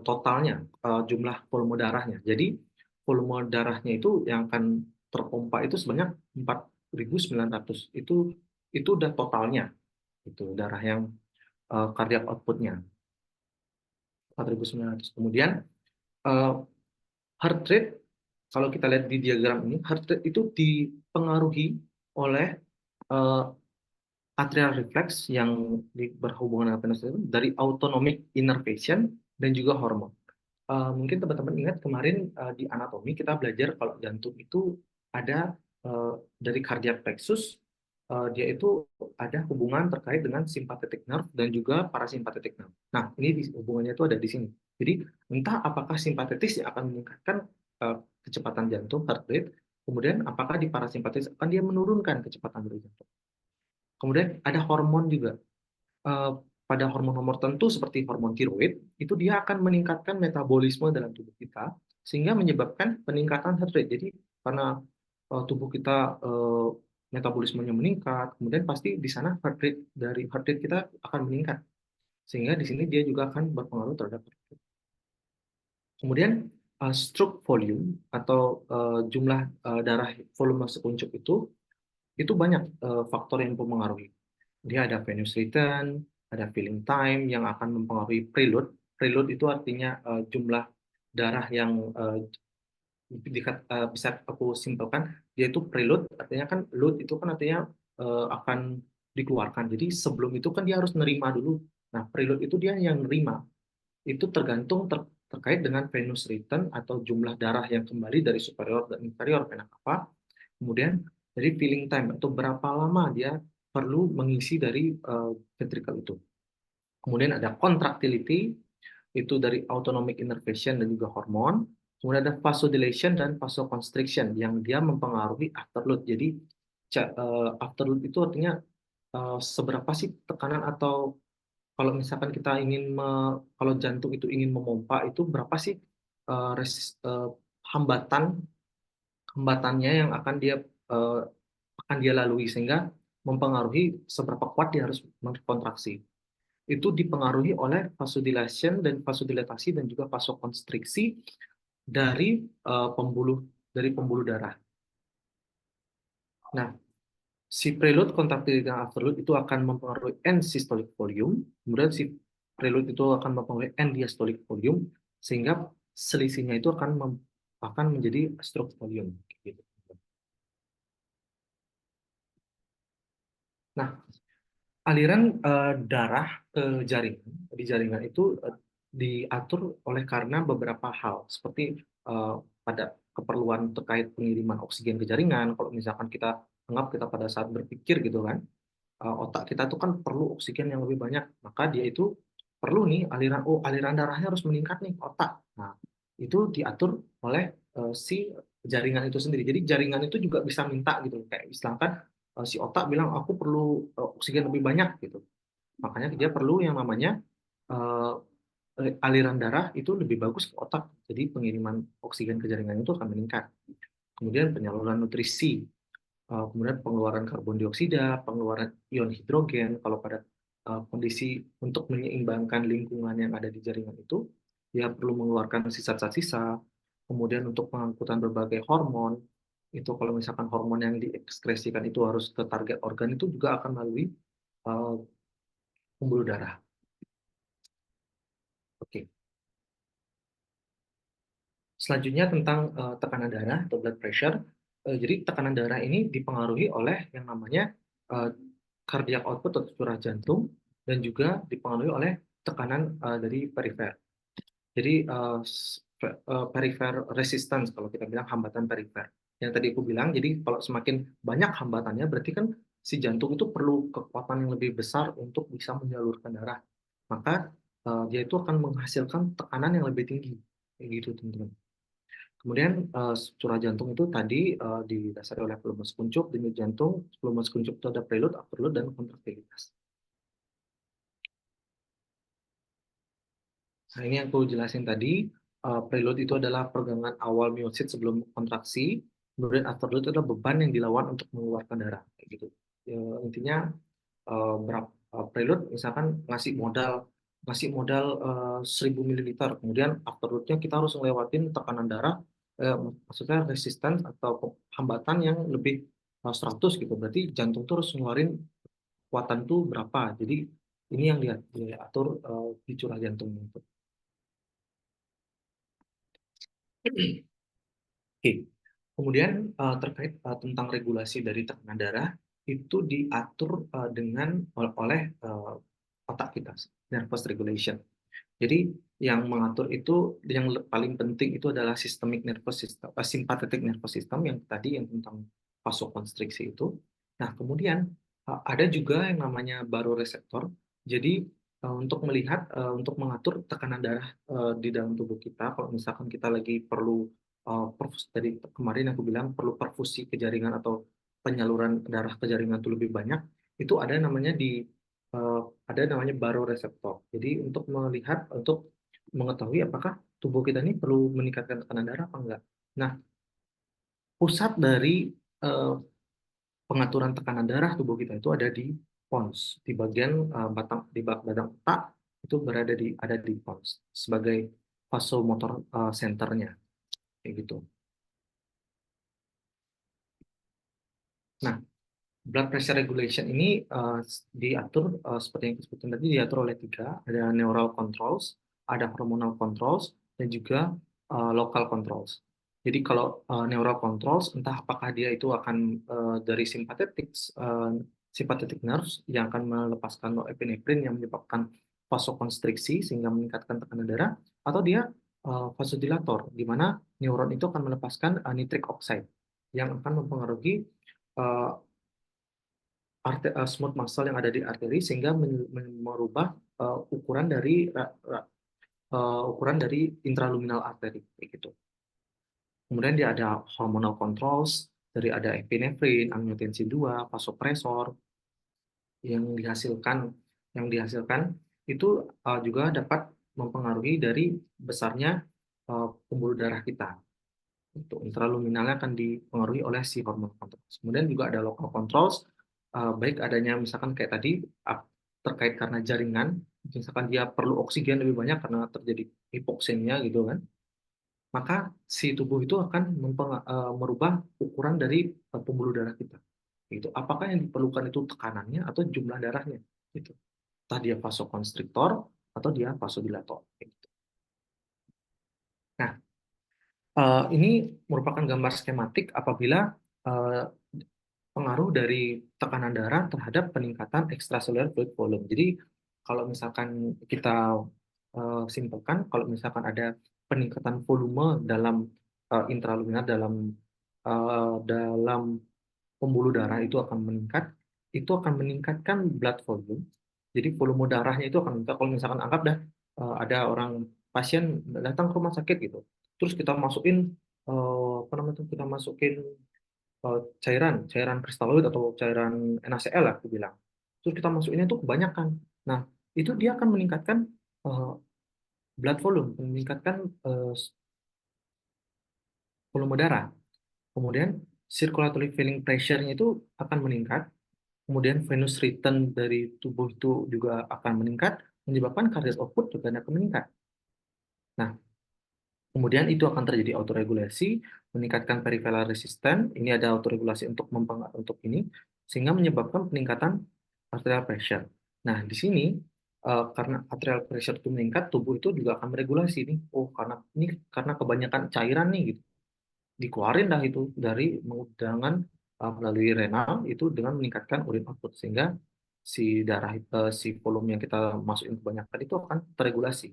S1: totalnya, jumlah volume darahnya. Jadi volume darahnya itu yang akan terpompa itu sebanyak 4.900. Itu udah totalnya. Itu darah yang cardiac output-nya 4.900. Kemudian uh, heart rate, kalau kita lihat di diagram ini, heart rate itu dipengaruhi oleh uh, atrial reflex yang berhubungan dengan venous dari autonomic innervation dan juga hormon. Mungkin teman-teman ingat kemarin di anatomi kita belajar kalau jantung itu ada dari cardiac plexus, dia itu ada hubungan terkait dengan sympathetic nerve dan juga parasympathetic nerve. Nah, ini hubungannya itu ada di sini. Jadi, entah apakah simpatetis yang akan meningkatkan kecepatan jantung, heart rate, kemudian apakah di parasimpatetis akan dia menurunkan kecepatan dari jantung. Kemudian ada hormon juga. Eh, Pada hormon-hormon tertentu seperti hormon tiroid, itu dia akan meningkatkan metabolisme dalam tubuh kita, sehingga menyebabkan peningkatan heart rate. Jadi, karena tubuh kita metabolismenya meningkat, kemudian pasti di sana heart rate kita akan meningkat. Sehingga di sini dia juga akan berpengaruh terhadap heart rate. Kemudian stroke volume atau jumlah darah volume sekuncup itu banyak faktor yang mempengaruhi. Dia ada venous return, ada filling time yang akan mempengaruhi preload. Preload itu artinya jumlah darah yang bisa aku simpelkan, dia itu preload, artinya kan load itu kan artinya akan dikeluarkan. Jadi sebelum itu kan dia harus nerima dulu. Nah, preload itu dia yang nerima. Itu tergantung terkait dengan venous return atau jumlah darah yang kembali dari superior dan inferior vena cava. Kemudian dari filling time atau berapa lama dia perlu mengisi dari ventricle itu. Kemudian ada contractility, itu dari autonomic innervation dan juga hormon. Kemudian ada vasodilation dan vasoconstriction yang dia mempengaruhi afterload. Jadi afterload itu artinya seberapa sih tekanan, atau kalau misalkan kita kalau jantung itu ingin memompa itu berapa sih hambatan hambatannya yang uh, akan dia lalui, sehingga mempengaruhi seberapa kuat dia harus berkontraksi. Itu dipengaruhi oleh vasodilation dan vasodilatasi dan juga vasokonstriksi dari pembuluh darah. Nah, si preload, contractility, dan afterload itu akan mempengaruhi end systolic volume, kemudian si preload itu akan mempengaruhi end diastolic volume, sehingga selisihnya itu akan menjadi stroke volume. Gitu. Nah, aliran darah ke jaringan, di jaringan itu diatur oleh karena beberapa hal, seperti pada keperluan terkait pengiriman oksigen ke jaringan. Kalau misalkan kita anggap kita pada saat berpikir gitu kan, otak kita tuh kan perlu oksigen yang lebih banyak, maka dia itu perlu nih aliran darahnya harus meningkat nih ke otak. Nah, itu diatur oleh si jaringan itu sendiri. Jadi jaringan itu juga bisa minta gitu, kayak misalkan si otak bilang aku perlu oksigen lebih banyak gitu. Makanya dia perlu yang namanya uh, aliran darah itu lebih bagus ke otak. Jadi pengiriman oksigen ke jaringan itu akan meningkat. Kemudian penyaluran nutrisi, kemudian pengeluaran karbon dioksida, pengeluaran ion hidrogen. Kalau pada kondisi untuk menyeimbangkan lingkungan yang ada di jaringan itu, dia perlu mengeluarkan sisa-sisa sisa. Kemudian untuk pengangkutan berbagai hormon, itu kalau misalkan hormon yang diekskresikan itu harus ke target organ, itu juga akan melalui uh, pembuluh darah. Oke. Selanjutnya tentang tekanan darah atau blood pressure. Jadi tekanan darah ini dipengaruhi oleh yang namanya uh, cardiac output atau curah jantung, dan juga dipengaruhi oleh tekanan dari perifer. Jadi perifer resistance, kalau kita bilang hambatan perifer. Yang tadi aku bilang, jadi kalau semakin banyak hambatannya, berarti kan si jantung itu perlu kekuatan yang lebih besar untuk bisa menyalurkan darah. Maka dia itu akan menghasilkan tekanan yang lebih tinggi. Kayak gitu, teman-teman. Kemudian curah jantung itu tadi didasari oleh volume kuncup, denyut jantung, volume kuncup itu ada prelude, afterload, dan kontraktilitas. Nah, ini yang aku jelasin tadi. Prelude itu adalah peregangan awal miosit sebelum kontraksi. Kemudian afterload itu adalah beban yang dilawan untuk mengeluarkan darah. Kayak gitu. Ya, intinya berapa prelude misalkan ngasih modal 1000 ml, kemudian afterloadnya kita harus ngelewatin tekanan darah, maksudnya resistance atau hambatan yang lebih 100 gitu. Berarti jantung tuh harus ngeluarin kekuatan tuh berapa. Jadi ini yang diatur di curah jantung itu. Oke. Kemudian terkait tentang regulasi dari tekanan darah itu diatur oleh otak kita, nervous regulation. Jadi yang mengatur itu yang paling penting itu adalah systemic nervous system, sympathetic nervous system yang tadi yang tentang vasokonstriksi itu. Nah, kemudian ada juga yang namanya baroreseptor. Jadi untuk mengatur tekanan darah di dalam tubuh kita, kalau misalkan kita lagi perlu tadi kemarin aku bilang perlu perfusi ke jaringan atau penyaluran darah ke jaringan itu lebih banyak, itu eh, ada namanya baroreseptor. Jadi untuk mengetahui apakah tubuh kita ini perlu meningkatkan tekanan darah apa enggak. Nah, pusat dari eh, pengaturan tekanan darah tubuh kita itu ada di pons, di bagian batang otak itu ada di pons sebagai vasomotor centernya, kayak gitu. Nah, blood pressure regulation ini diatur seperti yang disebutkan tadi, diatur oleh tiga, ada neural controls, ada hormonal controls, dan juga local controls. Jadi kalau neural controls, entah apakah dia itu akan dari sympathetic nerves yang akan melepaskan norepinephrine yang menyebabkan vasokonstriksi sehingga meningkatkan tekanan darah, atau dia vasodilator, di mana neuron itu akan melepaskan nitric oxide yang akan mempengaruhi uh, smooth muscle yang ada di arteri sehingga merubah ukuran dari intraluminal arteri kayak gitu. Kemudian dia ada hormonal controls dari ada epinefrin, angiotensin 2, vasopresor yang dihasilkan itu juga dapat mempengaruhi dari besarnya pembuluh darah kita. Untuk intraluminalnya akan dipengaruhi oleh si hormon controls. Kemudian juga ada local controls, baik adanya misalkan kayak tadi terkait karena jaringan, misalkan dia perlu oksigen lebih banyak karena terjadi hipoksemia gitu kan, maka si tubuh itu akan merubah ukuran dari pembuluh darah kita. Gitu. Apakah yang diperlukan itu tekanannya atau jumlah darahnya? Gitu. Entah dia vasokonstriktor atau dia vasodilator. Gitu. Nah, ini merupakan gambar skematik apabila eh, pengaruh dari tekanan darah terhadap peningkatan extracellular fluid volume. Jadi kalau misalkan kita simpulkan, kalau misalkan ada peningkatan volume dalam intraluminar dalam pembuluh darah itu akan meningkatkan blood volume. Jadi volume darahnya itu akan meningkat. Kalau misalkan anggap ada orang pasien datang ke rumah sakit gitu, terus kita masukin apa namanya itu kita masukin cairan cairan kristaloid atau cairan NaCl lah aku bilang. Terus kita masukinnya tuh kebanyakan. Nah, itu dia akan meningkatkan eh, blood volume, meningkatkan volume darah. Kemudian circulatory filling pressure-nya itu akan meningkat. Kemudian venous return dari tubuh itu juga akan meningkat, menyebabkan cardiac output juga akan meningkat. Nah, kemudian itu akan terjadi autoregulasi, meningkatkan peripheral resistance. Ini ada autoregulasi untuk ini, sehingga menyebabkan peningkatan arterial pressure. Nah, di sini karena arterial pressure itu meningkat, tubuh itu juga akan meregulasi nih. Oh, karena kebanyakan cairan nih gitu. Dikeluarin dah itu dari mengudangan melalui renal itu dengan meningkatkan urin output sehingga si volume yang kita masukin kebanyakan itu akan terregulasi.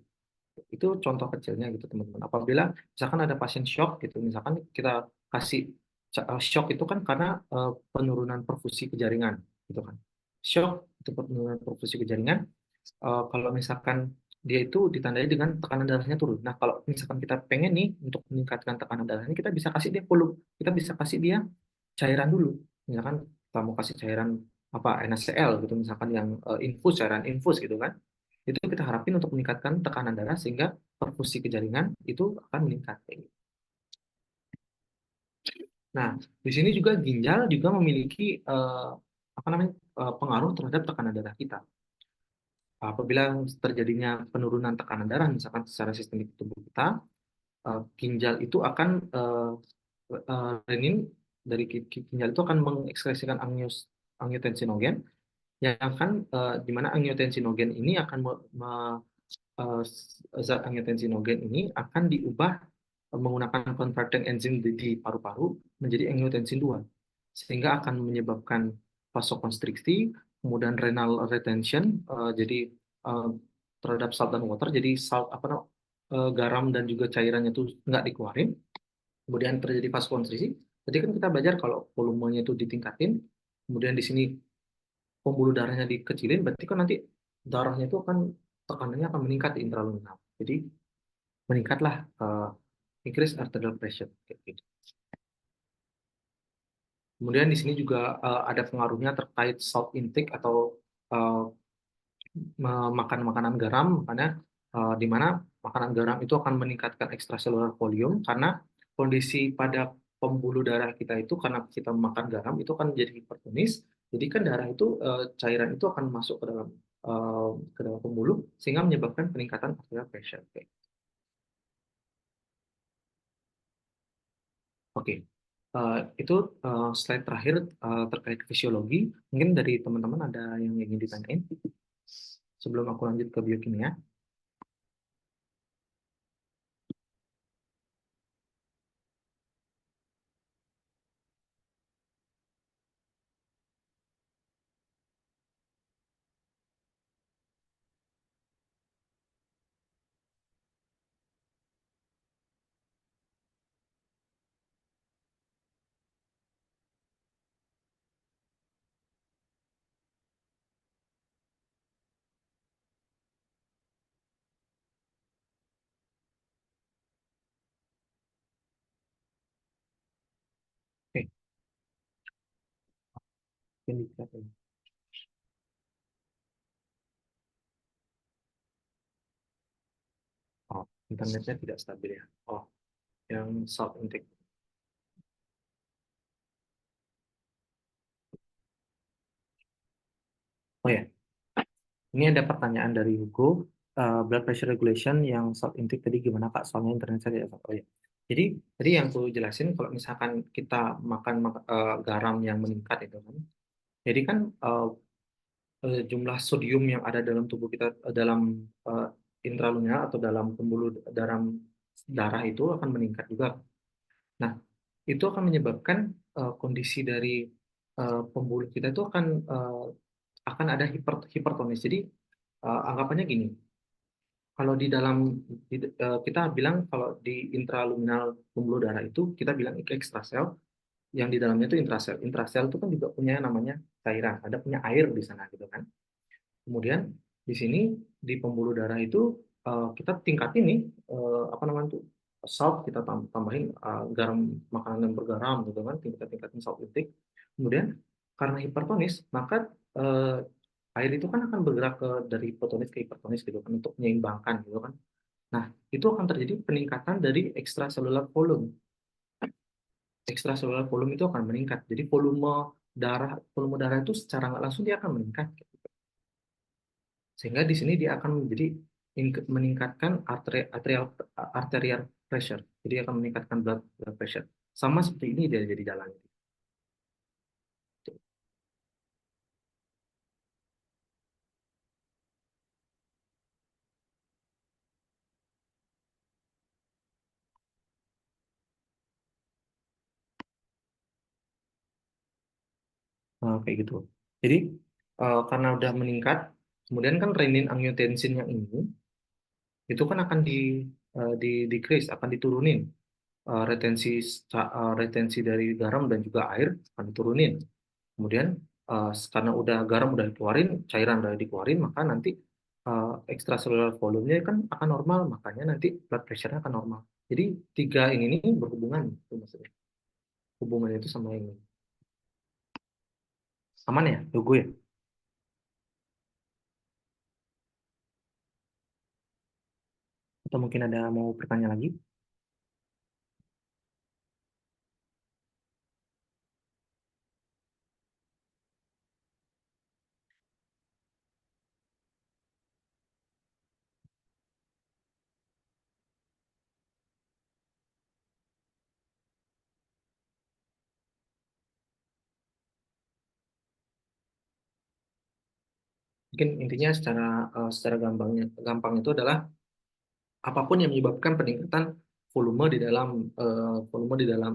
S1: Itu contoh kecilnya gitu teman-teman. Apabila misalkan ada pasien shock gitu, misalkan kita kasih shock itu kan karena penurunan perfusi ke jaringan gitu kan. Shock itu penurunan perfusi ke jaringan. Kalau misalkan dia itu ditandai dengan tekanan darahnya turun. Nah, kalau misalkan kita pengen nih untuk meningkatkan tekanan darahnya, kita bisa kasih dia volume, kita bisa kasih dia cairan dulu. Misalkan kita mau kasih cairan apa NaCl gitu, misalkan yang infus, cairan infus gitu kan. Itu kita harapin untuk meningkatkan tekanan darah sehingga perfusi ke jaringan itu akan meningkat. Nah, di sini juga ginjal juga memiliki apa namanya pengaruh terhadap tekanan darah kita. Apabila terjadinya penurunan tekanan darah, misalkan secara sistemik di tubuh kita, ginjal itu akan renin dari ginjal itu akan mengekspresikan angiotensinogen yang akan di mana angiotensinogen ini akan eh, zat angiotensinogen ini akan diubah menggunakan converting enzim di paru-paru menjadi angiotensin 2 sehingga akan menyebabkan vasokonstriksi, kemudian renal retention, jadi eh, terhadap salt dan water, jadi salt apa garam dan juga cairannya itu nggak dikeluarin, kemudian terjadi vasokonstriksi. Jadi kan kita belajar kalau volumenya itu ditingkatin, kemudian di sini pembuluh darahnya dikecilin, berarti kan nanti darahnya itu akan tekanannya akan meningkat di intraluminal. Jadi meningkatlah increase arterial pressure kayak gitu. Kemudian di sini juga ada pengaruhnya terkait salt intake atau uh, makan makanan garam, makanya di mana makanan garam itu akan meningkatkan extracellular volume karena kondisi pada pembuluh darah kita itu karena kita makan garam itu kan jadi hipertonis, jadi kan darah itu cairan itu akan masuk uh, ke dalam pembuluh sehingga menyebabkan peningkatan arterial pressure. Oke. Oke. Itu slide terakhir terkait fisiologi. Mungkin dari teman-teman ada yang ingin ditanyain sebelum aku lanjut ke biokimia. Oke, mungkin dilihat ini. Oh, internetnya tidak stabil ya. Oh, yang salt intake. Oh ya, ini ada pertanyaan dari Hugo. Blood pressure regulation yang salt intake tadi gimana Kak? Soalnya internet saya tidak. Oh ya. Jadi tadi yang aku jelasin kalau misalkan kita makan garam yang meningkat itu kan. Jadi kan jumlah sodium yang ada dalam tubuh kita dalam uh, intraluminal atau dalam pembuluh dalam darah itu akan meningkat juga. Nah, itu akan menyebabkan kondisi dari pembuluh kita itu akan ada hipertonis. Jadi anggapannya gini, kalau di dalam kita bilang kalau di intraluminal pembuluh darah itu kita bilang itu ekstrasel, yang di dalamnya itu intrasel. Intrasel itu kan juga punya namanya cairan, ada punya air di sana gitu kan. Kemudian di sini di pembuluh darah itu kita tingkatin nih apa namanya tuh salt kita tambahin garam makanan yang bergaram gitu kan kita tingkatin salt intake. Kemudian karena hipertonis maka eh, air itu kan akan bergerak dari hipotonis ke hipertonis gitu kan untuk menyeimbangkan gitu kan. Nah, itu akan terjadi peningkatan dari extracellular volume. Extracellular volume itu akan meningkat. Jadi volume darah itu secara nggak langsung dia akan meningkat. Sehingga di sini dia akan menjadi meningkatkan arterial pressure. Jadi akan meningkatkan blood pressure. Sama seperti ini dia jadi jalan. Kayak gitu. Jadi karena udah meningkat, kemudian kan renin angiotensin yang ini itu kan akan di decrease, akan diturunin. Retensi dari garam dan juga air akan diturunin. Kemudian karena udah garam udah dikeluarin, cairan udah dikeluarin, maka nanti extracellular volume-nya kan akan normal, makanya nanti blood pressure-nya akan normal. Jadi tiga ini nih berhubungan, itu maksudnya. Hubungannya itu sama ini. Aman ya, logo ya? Atau mungkin ada mau bertanya lagi? Mungkin intinya secara gampang itu adalah apapun yang menyebabkan peningkatan volume di dalam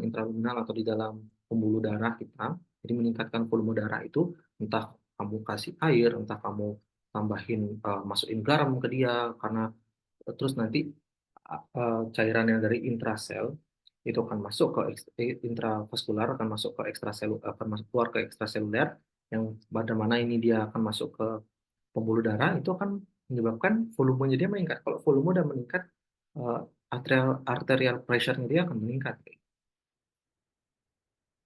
S1: intraluminal atau di dalam pembuluh darah kita. Jadi meningkatkan volume darah itu entah kamu kasih air, entah kamu tambahin masukin garam ke dia karena terus nanti cairan yang dari intrasel itu akan masuk ke intravaskular, akan masuk ke ekstraseluler, akan masuk keluar ke ekstraseluler yang pada mana ini dia akan masuk ke pembuluh darah itu akan menyebabkan volumenya dia meningkat. Kalau volume udah meningkat, eh, arterial pressure-nya dia akan meningkat.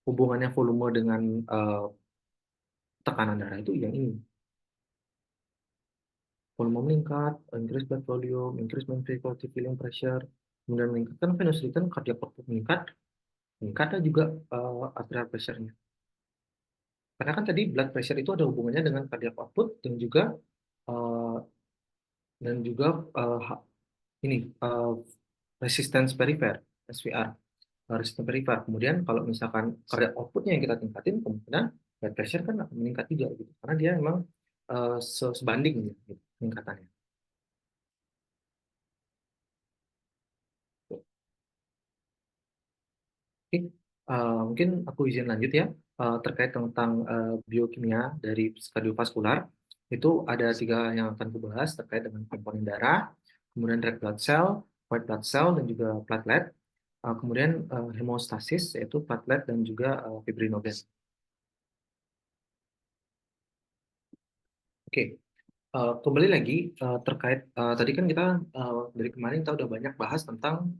S1: Hubungannya volume dengan eh, tekanan darah itu yang ini. Volume meningkat, increase blood volume, increase ventricular filling pressure, kemudian meningkatkan venous return, cardiac output meningkat, meningkatnya juga arterial pressure-nya. Karena kan tadi blood pressure itu ada hubungannya dengan cardiac output eh, dan juga ini eh, resistance perifer, SVR, resistance perifer. Kemudian kalau misalkan cardiac outputnya yang kita tingkatin, kemungkinan blood pressure kan akan meningkat juga gitu. Karena dia memang sebanding gitu, peningkatannya. Oke, mungkin aku izin lanjut ya terkait tentang biokimia dari kardiovaskular. Itu ada tiga yang akan kubahas terkait dengan komponen darah, kemudian red blood cell, white blood cell, dan juga platelet. Kemudian hemostasis yaitu platelet dan juga fibrinogen. Oke, kembali lagi terkait tadi kan kita dari kemarin kita udah banyak bahas tentang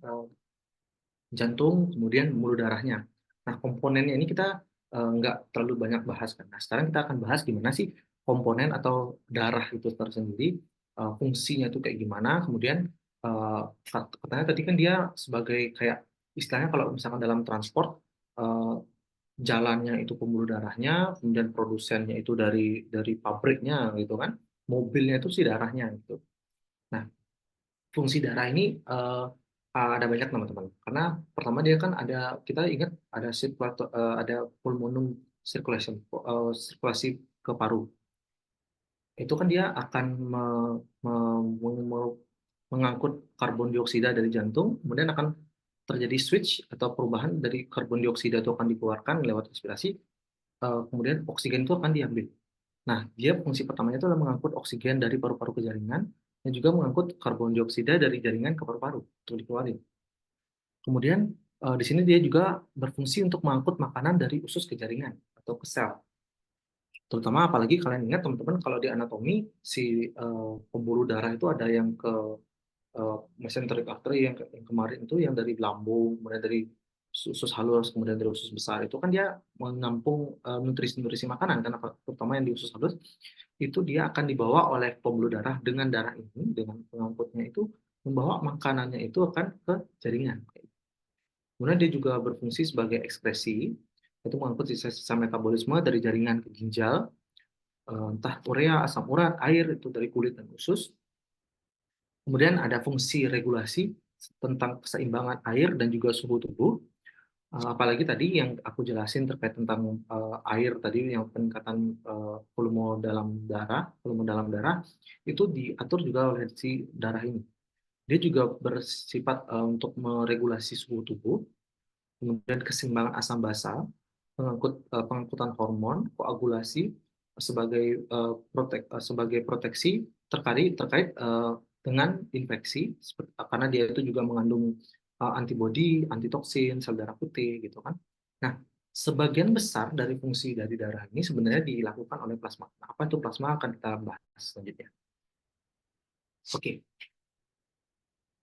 S1: jantung, kemudian pembuluh darahnya. Nah, komponennya ini kita nggak terlalu banyak bahas kan. Nah, sekarang kita akan bahas gimana sih komponen atau darah itu tersendiri, fungsinya itu kayak gimana. Kemudian eh, katanya tadi kan dia sebagai kayak istilahnya kalau misalkan dalam transport eh, jalannya itu pembuluh darahnya, kemudian produsennya itu dari pabriknya gitu kan, mobilnya itu sih darahnya gitu. Nah, fungsi darah ini ada banyak teman-teman. Karena pertama dia kan ada kita ingat ada pulmonum circulation, sirkulasi ke paru. Itu kan dia akan mengangkut karbon dioksida dari jantung, kemudian akan terjadi switch atau perubahan dari karbon dioksida itu akan dikeluarkan lewat respirasi, kemudian oksigen itu akan diambil. Nah, dia fungsi pertamanya itu adalah mengangkut oksigen dari paru-paru ke jaringan dan juga mengangkut karbon dioksida dari jaringan ke paru-paru untuk dikeluarin. Kemudian di sini dia juga berfungsi untuk mengangkut makanan dari usus ke jaringan atau ke sel. Terutama apalagi kalian ingat teman-teman kalau di anatomi si pembuluh darah itu ada yang ke mesenteric artery yang kemarin itu yang dari lambung, kemudian dari usus halus, kemudian dari usus besar itu kan dia menampung nutrisi-nutrisi makanan kan terutama yang di usus halus itu dia akan dibawa oleh pembuluh darah dengan darah ini dengan pengangkutnya itu membawa makanannya itu akan ke jaringan. Kemudian dia juga berfungsi sebagai ekspresi itu mengangkut sisa-sisa metabolisme dari jaringan ke ginjal, entah urea, asam urat, air itu dari kulit dan usus. Kemudian ada fungsi regulasi tentang keseimbangan air dan juga suhu tubuh. Apalagi tadi yang aku jelasin terkait tentang air tadi yang peningkatan volume dalam darah itu diatur juga oleh si darah ini. Dia juga bersifat untuk meregulasi suhu tubuh, kemudian keseimbangan asam basa, pengangkutan hormon, koagulasi sebagai sebagai proteksi terkait dengan infeksi karena dia itu juga mengandung antibodi, antitoksin, sel darah putih gitu kan. Nah, sebagian besar dari fungsi dari darah ini sebenarnya dilakukan oleh plasma. Nah, apa itu plasma akan kita bahas selanjutnya. Oke,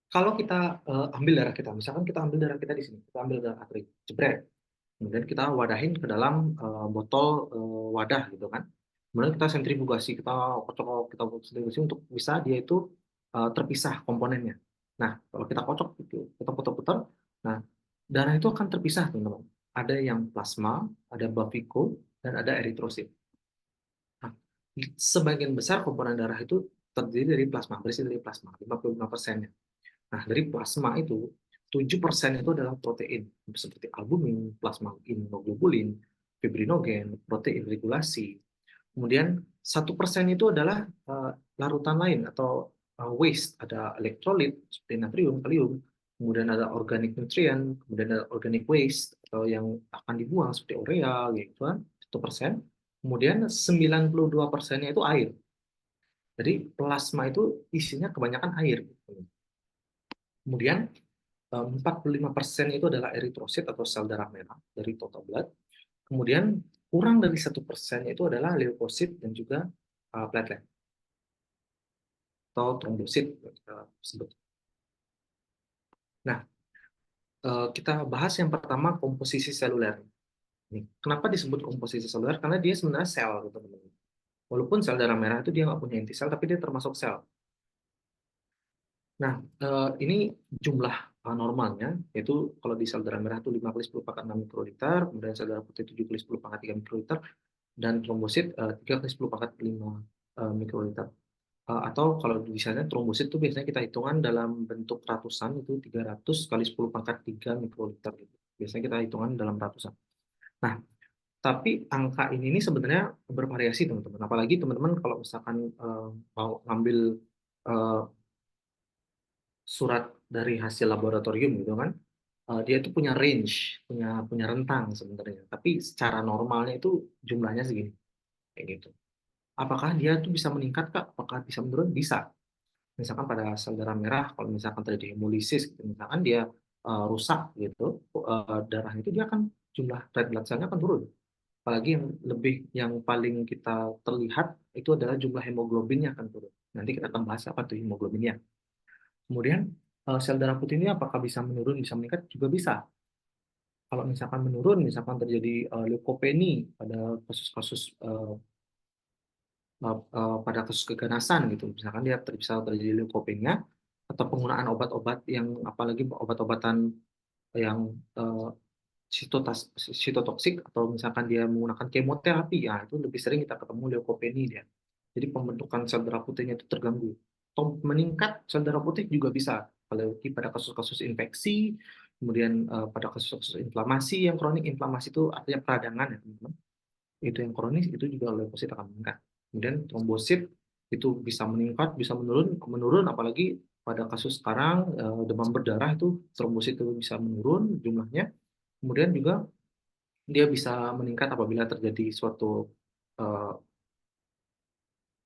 S1: kalau kita ambil darah kita, misalkan kita ambil darah kita di sini, kita ambil darah atlet, jebret, kemudian kita wadahin ke dalam botol wadah gitu kan. Kemudian kita sentrifugasi, kita kocok, kita sentrifugasi untuk bisa dia itu terpisah komponennya. Nah, kalau kita kocok gitu, kita putar-putar, nah darah itu akan terpisah teman-teman. Ada yang plasma, ada baviko, dan ada eritrosit. Nah, sebagian besar komponen darah itu terdiri dari plasma, berisi dari plasma, 55%. Nah, dari plasma itu 7% itu adalah protein seperti albumin, plasma immunoglobulin, fibrinogen, protein regulasi. Kemudian 1% itu adalah larutan lain atau waste, ada elektrolit seperti natrium, kalium, kemudian ada organic nutrient, kemudian ada organic waste atau yang akan dibuang seperti urea gitu kan, 1%. Kemudian 92%-nya itu air. Jadi plasma itu isinya kebanyakan air. Kemudian 45% itu adalah eritrosit atau sel darah merah dari total blood. Kemudian kurang dari 1% itu adalah leukosit dan juga platelet atau trombosit kita sebut. Nah, kita bahas yang pertama komposisi seluler. Kenapa disebut komposisi seluler? Karena dia sebenarnya sel, gitu, teman-teman. Walaupun sel darah merah itu dia nggak punya inti sel, tapi dia termasuk sel. Nah, ini jumlah normalnya, yaitu kalau di sel darah merah itu 5 kali 10 pangkat 6 mikroliter, kemudian sel darah putih 7 kali 10 pangkat 3 mikroliter, dan trombosit 3 kali 10 pangkat 5 mikroliter. Atau kalau di sana trombosit itu biasanya kita hitungan dalam bentuk ratusan, itu 300 kali 10 pangkat 3 mikroliter. Gitu. Biasanya kita hitungan dalam ratusan. Nah, tapi angka ini sebenarnya bervariasi, teman-teman. Apalagi teman-teman kalau misalkan mau ngambil uh, surat dari hasil laboratorium gitu kan, dia itu punya range, punya rentang sebenarnya. Tapi secara normalnya itu jumlahnya segini, kayak gitu. Apakah dia tuh bisa meningkat, Kak? Apakah bisa menurun? Bisa. Misalkan pada sel darah merah, kalau misalkan terjadi hemolysis, gitu, misalkan dia rusak gitu, darah itu dia akan jumlah red blood cell-nya akan turun. Apalagi yang paling kita terlihat itu adalah jumlah hemoglobinnya akan turun. Nanti kita akan bahas apa tuh hemoglobinnya. Kemudian sel darah putih ini apakah bisa menurun, bisa meningkat? Juga bisa. Kalau misalkan menurun, misalkan terjadi leukopeni pada kasus-kasus pada kasus keganasan gitu, misalkan dia bisa terjadi leukopenia atau penggunaan obat-obat yang apalagi obat-obatan yang sitotoksik atau misalkan dia menggunakan kemoterapi, ya itu lebih sering kita ketemu leukopeni dia. Jadi pembentukan sel darah putihnya itu terganggu. Atau meningkat sel darah putih juga bisa, apalagi pada kasus-kasus infeksi, kemudian pada kasus-kasus inflamasi yang kronik. Inflamasi itu artinya peradangan ya teman-teman. Itu yang kronis itu juga leukosit akan meningkat. Kemudian trombosit itu bisa meningkat, bisa menurun apalagi pada kasus sekarang demam berdarah itu trombosit itu bisa menurun jumlahnya. Kemudian juga dia bisa meningkat apabila terjadi suatu uh,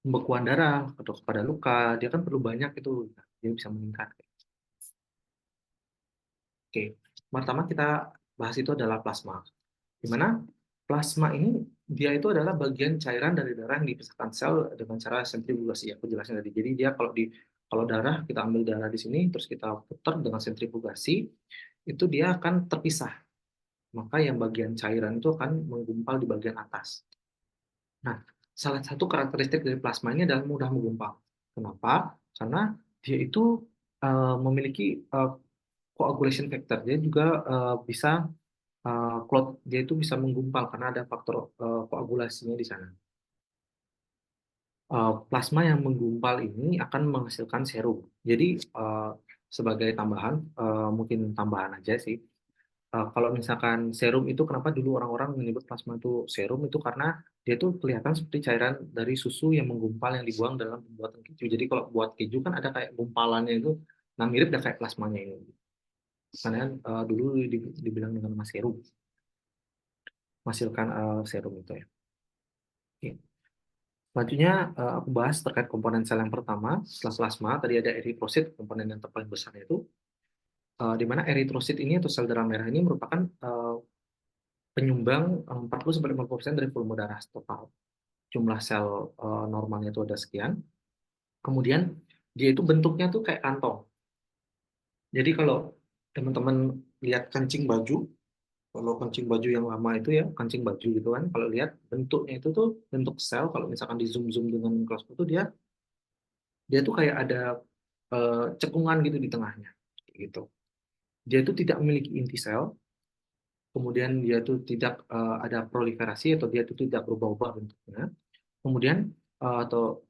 S1: pembekuan darah atau pada luka, dia kan perlu banyak itu, dia bisa meningkat. Oke, pertama kita bahas itu adalah plasma. Di mana plasma ini dia itu adalah bagian cairan dari darah yang dipisahkan sel dengan cara sentrifugasi. Aku jelasin tadi. Jadi dia kalau darah kita ambil darah di sini terus kita putar dengan sentrifugasi, itu dia akan terpisah. Maka yang bagian cairan itu akan menggumpal di bagian atas. Nah, salah satu karakteristik dari plasma ini adalah mudah menggumpal. Kenapa? Karena dia itu memiliki coagulation factor. Dia juga bisa clot, dia itu bisa menggumpal karena ada faktor koagulasinya di sana. Plasma yang menggumpal ini akan menghasilkan serum. Jadi sebagai tambahan, mungkin tambahan aja sih. Kalau misalkan serum itu kenapa dulu orang-orang menyebut plasma itu serum itu karena dia tuh kelihatan seperti cairan dari susu yang menggumpal yang dibuang dalam pembuatan keju. Jadi kalau buat keju kan ada kayak gumpalannya itu, nah mirip dah kayak plasmanya ini. Karena dulu dibilang dengan nama serum, menghasilkan serum itu ya. Oke. Selanjutnya aku bahas terkait komponen sel yang pertama setelah plasma. Tadi ada eritrosit, komponen yang terpaling besar itu, di mana eritrosit ini atau sel darah merah ini merupakan penyumbang 40-50% dari volume darah total. Jumlah sel normalnya itu ada sekian. Kemudian Dia itu bentuknya tuh kayak kantong. Jadi kalau teman-teman lihat kancing baju, kalau kancing baju yang lama itu ya, kancing baju gitu kan, kalau lihat bentuknya itu tuh bentuk sel, kalau misalkan di zoom-zoom dengan mikroskop itu dia dia tuh kayak ada cekungan gitu di tengahnya gitu. Dia itu tidak memiliki inti sel, kemudian dia itu tidak ada proliferasi atau dia itu tidak berubah-ubah bentuknya. Kemudian atau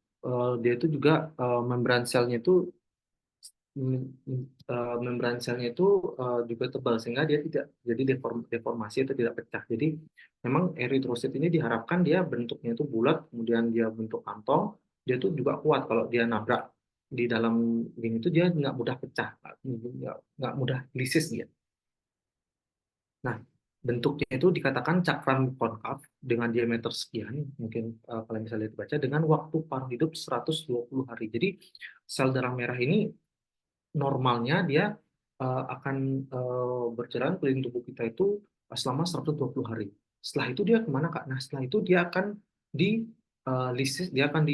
S1: dia itu juga membran selnya itu membran selnya itu juga tebal sehingga dia tidak jadi deformasi atau tidak pecah. Jadi memang eritrosit ini diharapkan dia bentuknya itu bulat, kemudian dia bentuk kantong, dia itu juga kuat kalau dia nabrak di dalam gini itu dia nggak mudah pecah, nggak mudah lisis dia. Nah, bentuknya itu dikatakan cakram konkav dengan diameter sekian, mungkin kalian bisa lihat baca, dengan waktu paruh hidup 120 hari. Jadi sel darah merah ini normalnya dia akan berjalan keliling tubuh kita itu selama 120 hari. Setelah itu dia kemana, Kak? Nah, setelah itu dia akan di lisis, dia akan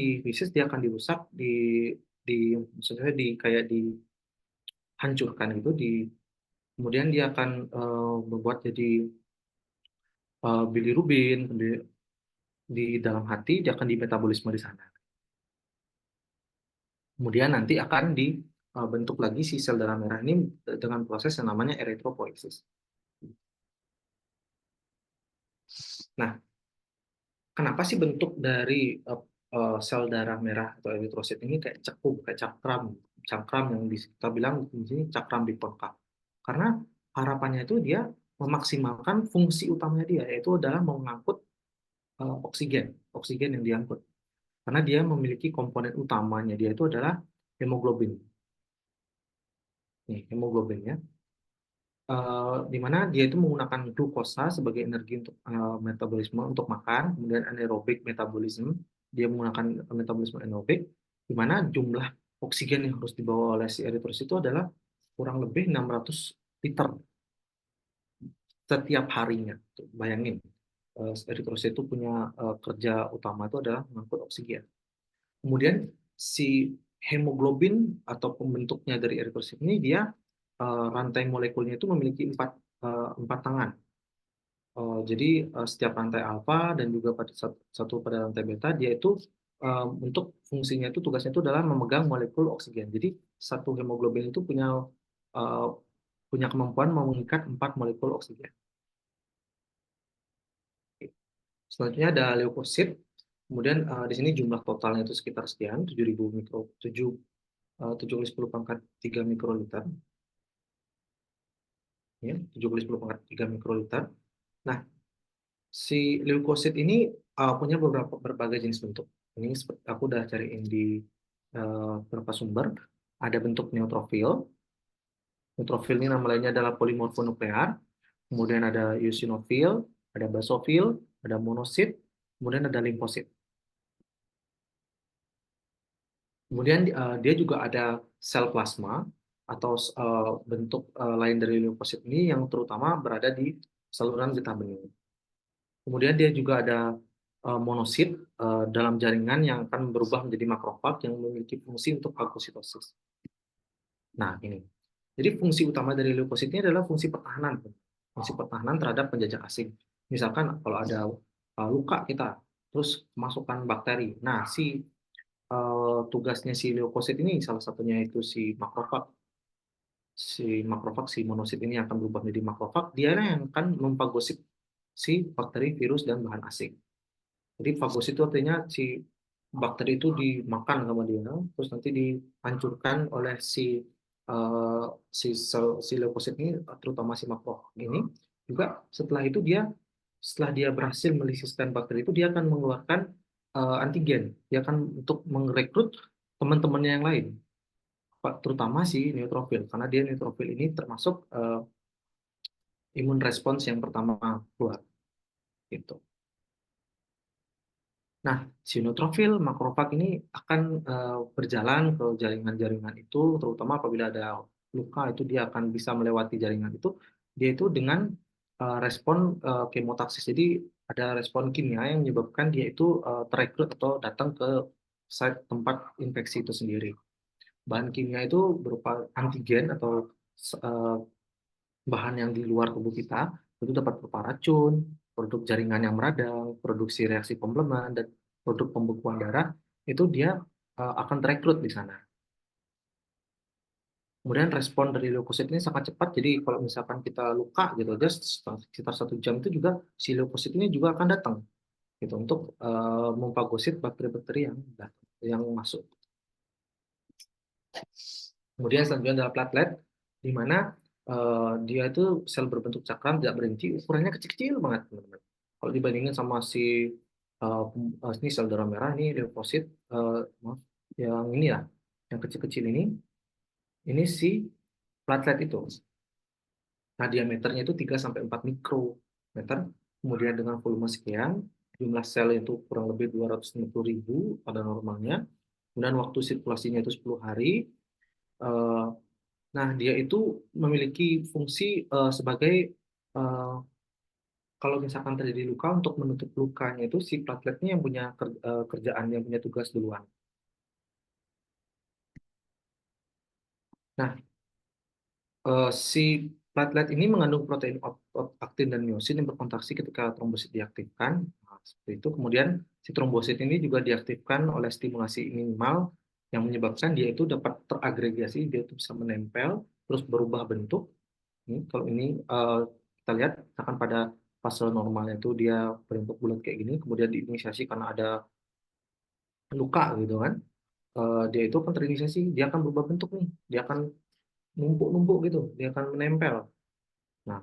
S1: dirusak, di maksudnya di kayak dihancurkan gitu, kemudian dia akan berbuat jadi bilirubin di dalam hati, dia akan dimetabolisme di sana. Kemudian nanti akan dibentuk lagi si sel darah merah ini dengan proses yang namanya eritropoiesis. Nah, kenapa sih bentuk dari sel darah merah atau eritrosit ini kayak cekung, kayak cakram, cakram yang kita bilang di sini cakram bikonkav? Karena harapannya itu dia memaksimalkan fungsi utamanya dia, yaitu adalah mengangkut oksigen, oksigen yang diangkut. Karena dia memiliki komponen utamanya dia itu adalah hemoglobin. Nih, hemoglobin ya. Di mana dia itu menggunakan glukosa sebagai energi untuk metabolisme untuk makan, kemudian anaerobik metabolisme, dia menggunakan metabolisme anaerobik, di mana jumlah oksigen yang harus dibawa oleh si eritrosit itu adalah kurang lebih 600 liter setiap harinya. Tuh, bayangin, eritrosit itu punya kerja utama itu adalah mengangkut oksigen. Kemudian si hemoglobin atau pembentuknya dari eritrosit ini dia rantai molekulnya itu memiliki empat tangan. Jadi setiap rantai alfa dan juga pada satu pada rantai beta dia itu untuk fungsinya itu tugasnya itu adalah memegang molekul oksigen. Jadi satu hemoglobin itu uh, punya kemampuan mengikat 4 molekul oksigen. Selanjutnya ada leukosit. Kemudian di sini jumlah totalnya itu sekitar sekian 7.000 mikro 7 pangkat 3 mikroliter, ya 7 pangkat 3 mikroliter. Nah, si leukosit ini punya berbagai jenis bentuk. Ini aku udah cariin di beberapa sumber. Ada bentuk neutrofil. Neutrofil ini nama lainnya adalah polimorfonuklear. Kemudian ada eosinofil, ada basofil, ada monosit, kemudian ada limfosit. Kemudian dia juga ada sel plasma atau bentuk lain dari leukosit ini yang terutama berada di saluran getah bening. Kemudian dia juga ada monosit dalam jaringan yang akan berubah menjadi makrofag yang memiliki fungsi untuk fagositosis. Nah, ini. Jadi fungsi utama dari leukosit ini adalah fungsi pertahanan. Fungsi pertahanan terhadap penjajah asing. Misalkan kalau ada luka kita, terus masukkan bakteri. Nah, tugasnya si leukosit ini salah satunya itu si monosit ini akan berubah menjadi makrofag, dia yang akan memfagosit si bakteri, virus, dan bahan asing. Jadi fagosit itu artinya si bakteri itu dimakan sama dia, terus nanti dihancurkan oleh uh, si leukosit ini, terutama si makrofag ini. Juga setelah dia berhasil melisiskan bakteri itu, dia akan mengeluarkan antigen. Dia akan untuk merekrut teman-temannya yang lain, terutama si neutrofil, karena dia neutrofil ini termasuk imun respons yang pertama keluar. Gitu. Nah, si neutrofil makrofag ini akan berjalan ke jaringan-jaringan itu, terutama apabila ada luka itu dia akan bisa melewati jaringan itu. Dia itu dengan respon kemotaksis. Jadi ada respon kimia yang menyebabkan dia itu terekrut atau datang ke site tempat infeksi itu sendiri. Bahan kimia itu berupa antigen atau eh, bahan yang di luar tubuh kita, itu dapat berupa racun, produk jaringan yang meradang, produksi reaksi komplement, dan produk pembekuan darah, itu dia akan terekrut di sana. Kemudian respon dari leukosit ini sangat cepat, jadi kalau misalkan kita luka gitu aja sekitar 1 jam itu juga si leukosit ini juga akan datang gitu untuk memfagosit bakteri-bakteri yang masuk. Kemudian selanjutnya adalah platelet, di mana dia itu sel berbentuk cakram tidak berinci, ukurannya kecil-kecil banget teman-teman. Kalau dibandingin sama si ini sel darah merah, ini leukosit, maaf, yang ini ya, yang kecil-kecil ini si platelet itu. Nah, diameternya itu 3 sampai 4 mikrometer. Kemudian dengan volume sekian, jumlah sel itu kurang lebih 250.000 pada normalnya. Kemudian waktu sirkulasinya itu 10 hari. Eh, Nah, dia itu memiliki fungsi sebagai eh, kalau misalkan terjadi luka, untuk menutup lukanya itu si plateletnya yang punya kerjaan, yang punya tugas duluan. Nah, si platelet ini mengandung protein aktin dan miosin yang berkontraksi ketika trombosit diaktifkan. Nah, seperti itu. Kemudian si trombosit ini juga diaktifkan oleh stimulasi minimal yang menyebabkan dia itu dapat teragregasi, dia itu bisa menempel, terus berubah bentuk. Kalau ini kita lihat, misalkan pada fase normalnya itu dia berbentuk bulat kayak gini, kemudian diinisiasi karena ada luka gitu kan, dia itu akan terinisiasi, dia akan berubah bentuk nih, dia akan numpuk-numpuk gitu, dia akan menempel. Nah,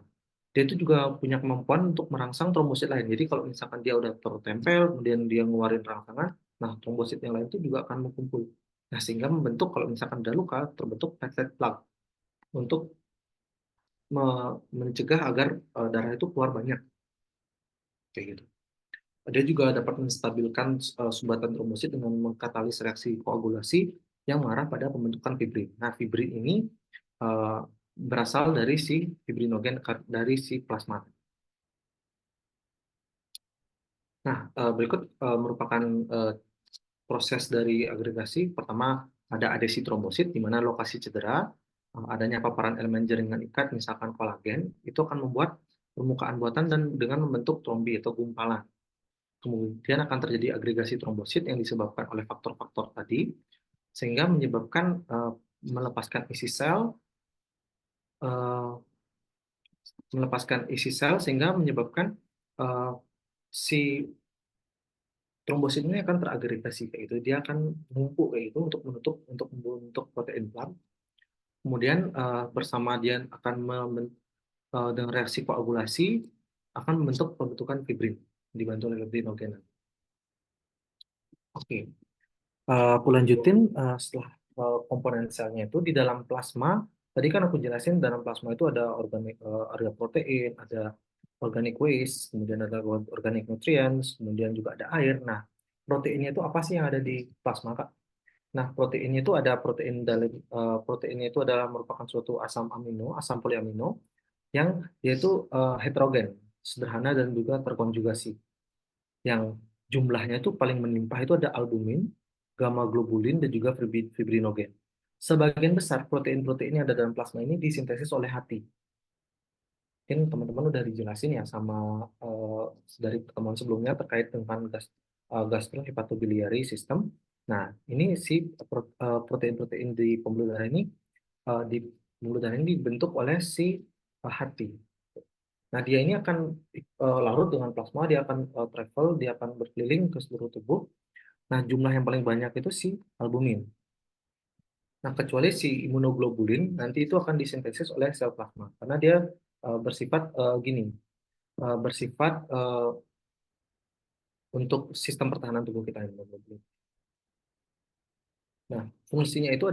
S1: dia itu juga punya kemampuan untuk merangsang trombosit lain. Jadi kalau misalkan dia udah tertempel, kemudian dia ngeluarin rangsangan, nah trombosit yang lain itu juga akan mengumpul. Nah, sehingga membentuk, kalau misalkan ada luka, terbentuk platelet plug untuk mencegah agar darah itu keluar banyak, kayak gitu. Dia juga dapat menstabilkan sumbatan trombosit dengan mengkatalis reaksi koagulasi yang mengarah pada pembentukan fibrin. Nah, fibrin ini uh, berasal dari si fibrinogen dari si plasma. Nah, berikut merupakan uh, proses dari agregasi. Pertama, ada adesi trombosit, di mana lokasi cedera, adanya paparan elemen jaringan ikat, misalkan kolagen, itu akan membuat permukaan buatan dan dengan membentuk trombi atau gumpalan. Kemudian akan terjadi agregasi trombosit yang disebabkan oleh faktor-faktor tadi, sehingga menyebabkan melepaskan isi sel, uh, sehingga menyebabkan uh, si trombosit ini akan teragregasi kayak itu, dia akan menumpuk kayak itu untuk membentuk protein plat. Kemudian bersama dia akan dengan reaksi koagulasi akan membentuk pembentukan fibrin dibantu oleh fibrinogen. Oke. Aku lanjutin setelah komponen selnya itu di dalam plasma. Tadi kan aku jelasin dalam plasma itu ada ada protein, ada organic waste, kemudian ada organic nutrients, kemudian juga ada air. Nah, proteinnya itu apa sih yang ada di plasma, Kak? Nah, proteinnya itu ada proteinnya itu adalah merupakan suatu asam amino, asam poliamino yang yaitu heterogen, sederhana dan juga terkonjugasi, yang jumlahnya itu paling melimpah itu ada albumin, gamma globulin, dan juga fibrinogen. Sebagian besar protein-protein yang ada dalam plasma ini disintesis oleh hati. Mungkin teman-teman udah dijelasin ya sama eh, dari pertemuan sebelumnya terkait dengan gastrohepatobiliary system. Nah, ini si protein-protein di pembuluh darah ini di pembuluh darah ini dibentuk oleh si hati. Nah, dia ini akan larut dengan plasma, dia akan travel, dia akan berkeliling ke seluruh tubuh. Nah, jumlah yang paling banyak itu si albumin. Nah, kecuali si imunoglobulin, nanti itu akan disintesis oleh sel plasma. Karena dia bersifat gini, bersifat untuk sistem pertahanan tubuh kita. Imunoglobulin. Nah, fungsinya itu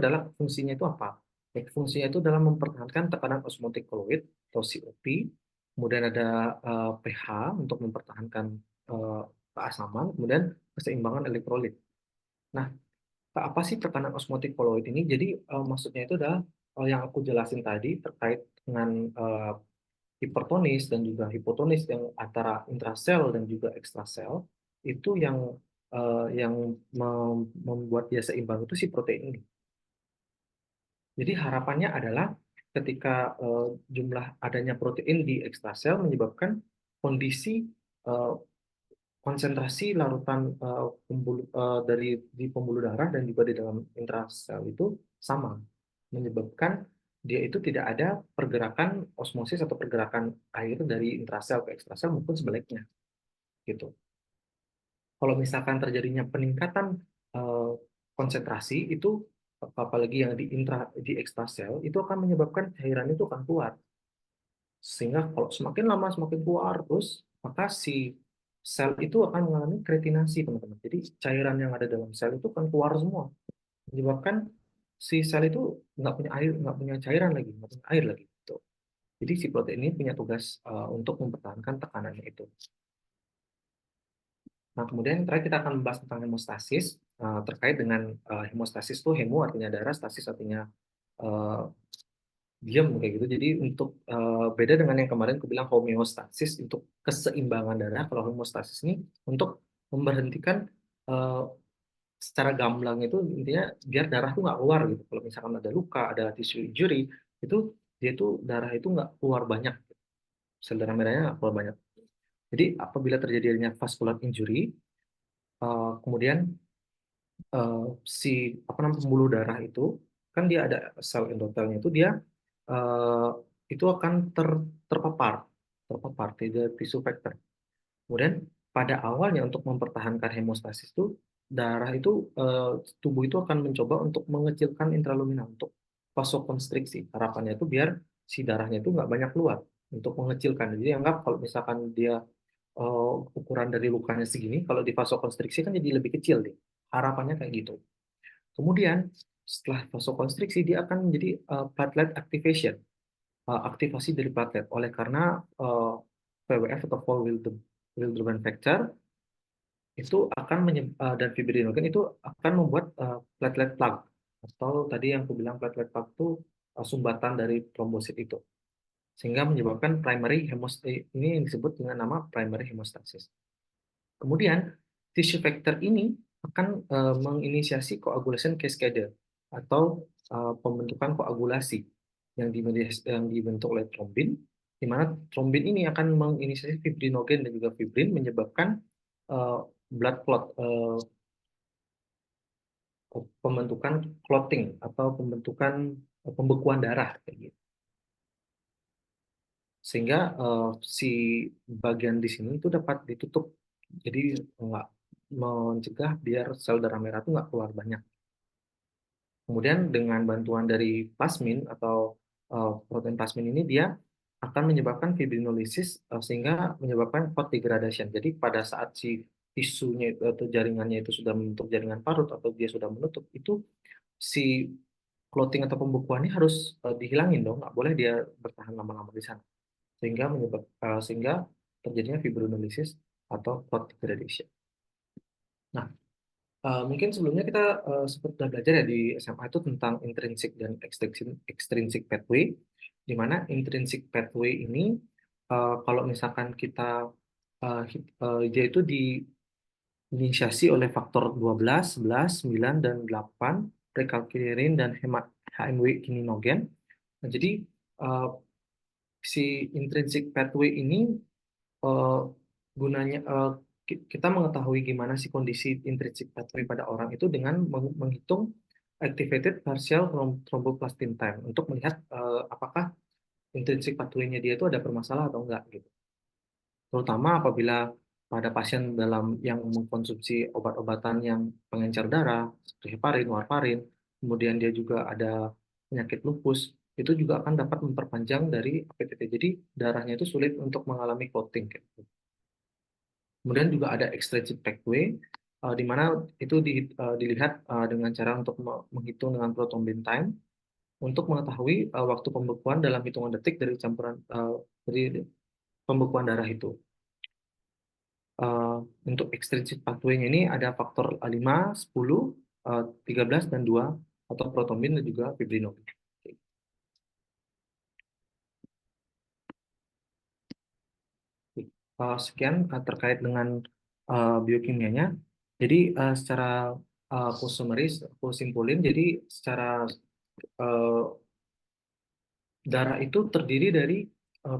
S1: apa? Ya, fungsinya itu adalah mempertahankan tekanan osmotic fluid atau COP, kemudian ada pH untuk mempertahankan eh, keasaman, kemudian keseimbangan elektrolit. Nah, apa sih tekanan osmotic fluid ini? Jadi maksudnya itu adalah yang aku jelasin tadi terkait dengan hipertonis dan juga hipotonis yang antara intrasel dan juga ekstrasel, itu yang membuat dia seimbang itu si protein ini. Jadi harapannya adalah ketika jumlah adanya protein di ekstrasel menyebabkan kondisi eh, konsentrasi larutan dari di pembuluh darah dan juga di dalam intrasel itu sama, menyebabkan dia itu tidak ada pergerakan osmosis atau pergerakan air dari intrasel ke ekstrasel maupun sebaliknya gitu. Kalau misalkan terjadinya peningkatan eh, konsentrasi itu apalagi yang di ekstrasel itu akan menyebabkan cairan itu akan keluar. Sehingga kalau semakin lama semakin keluar terus, maka si sel itu akan mengalami kreatinasi, teman-teman. Jadi cairan yang ada dalam sel itu akan keluar semua, menyebabkan si sel itu nggak punya air, nggak punya cairan lagi, nggak punya air lagi. Gitu. Jadi si protein ini punya tugas untuk mempertahankan tekanannya itu. Nah, kemudian terakhir kita akan membahas tentang hemostasis terkait dengan hemostasis itu hemo artinya darah, stasis artinya eh, diam kayak gitu. Jadi untuk beda dengan yang kemarin aku bilang homeostasis untuk keseimbangan darah, kalau homeostasis ini untuk memberhentikan eh, secara gamblang itu intinya biar darah tuh nggak keluar gitu. Kalau misalkan ada luka, ada tissue injury, itu dia tuh darah itu nggak keluar banyak, sel darah merahnya nggak keluar banyak. Jadi apabila terjadinya vascular injury, kemudian eh, si apa namanya pembuluh darah itu kan dia ada sel endotelnya itu dia eh, itu akan terpapar terpapar tidak tisu factor. Kemudian pada awalnya untuk mempertahankan hemostasis itu darah itu tubuh itu akan mencoba untuk mengecilkan intralumina untuk vasokonstriksi. Harapannya itu biar si darahnya itu nggak banyak keluar untuk mengecilkan. Jadi anggap kalau misalkan dia ukuran dari lukanya segini, kalau di vasokonstriksi kan jadi lebih kecil deh. Harapannya kayak gitu. Kemudian setelah vasokonstriksi dia akan menjadi platelet activation, aktivasi dari platelet. Oleh karena VWF atau Wildebrandt factor itu akan dan fibrinogen itu akan membuat platelet plug atau tadi yang aku bilang platelet plug itu sumbatan dari trombosit itu sehingga menyebabkan primary hemostasis ini yang disebut dengan nama primary hemostasis. Kemudian, tissue factor ini akan menginisiasi coagulation cascade atau pembentukan koagulasi yang dibentuk oleh trombin, di mana trombin ini akan menginisiasi fibrinogen dan juga fibrin menyebabkan uh, blood clot, pembentukan clotting atau pembentukan pembekuan darah kayak gitu. Sehingga si bagian di sini itu dapat ditutup, jadi nggak mencegah biar sel darah merah itu nggak keluar banyak. Kemudian dengan bantuan dari plasmin atau protein plasmin ini dia akan menyebabkan fibrinolysis sehingga menyebabkan clot degradation. Jadi pada saat si tisunya itu, atau jaringannya itu sudah membentuk jaringan parut atau dia sudah menutup, itu si clotting atau pembekuannya harus dihilangin dong, nggak boleh dia bertahan lama-lama di sana sehingga terjadinya fibrinolysis atau clot degradation. Nah, mungkin sebelumnya kita sempat sudah belajar ya di SMA itu tentang intrinsic dan extrinsic pathway, di mana intrinsic pathway ini kalau misalkan kita dia itu diinisiasi oleh faktor 12, 11, 9, dan 8, prekalkilirin dan hemat HMW kininogen. Nah, jadi uh, si intrinsic pathway ini eh, gunanya kita mengetahui gimana sih kondisi intrinsic pathway pada orang itu dengan menghitung activated partial thromboplastin time untuk melihat apakah intrinsic pathway-nya dia itu ada bermasalah atau enggak gitu. Terutama apabila pada pasien dalam yang mengkonsumsi obat-obatan yang pengencer darah seperti heparin, warfarin, kemudian dia juga ada penyakit lupus, itu juga akan dapat memperpanjang dari APTT. Jadi darahnya itu sulit untuk mengalami clotting. Gitu. Kemudian juga ada extrinsic pathway, di mana itu dilihat dengan cara untuk menghitung dengan prothrombin time untuk mengetahui waktu pembekuan dalam hitungan detik dari campuran dari pembekuan darah itu. Uh, untuk extrinsic pathway ini ada faktor 5, 10, 13, dan 2 atau prothrombin dan juga fibrinogen. Sekian terkait dengan biokimianya. Jadi secara aku summary, aku simpulin, jadi secara Eh, Darah itu terdiri dari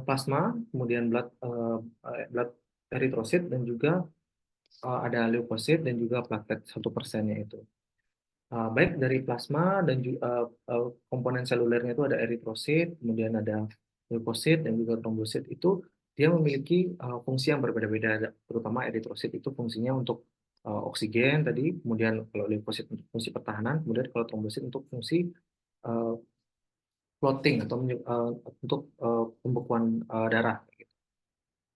S1: plasma, kemudian blood eritrosit, dan juga ada leukosit dan juga platelet 1%-nya itu. Baik dari plasma dan juga komponen selulernya itu ada eritrosit, kemudian ada leukosit dan juga trombosit itu dia memiliki fungsi yang berbeda-beda. Terutama eritrosit itu fungsinya untuk oksigen tadi, kemudian kalau leukosit untuk fungsi pertahanan, kemudian kalau trombosit untuk fungsi uh, clotting atau untuk pembekuan darah.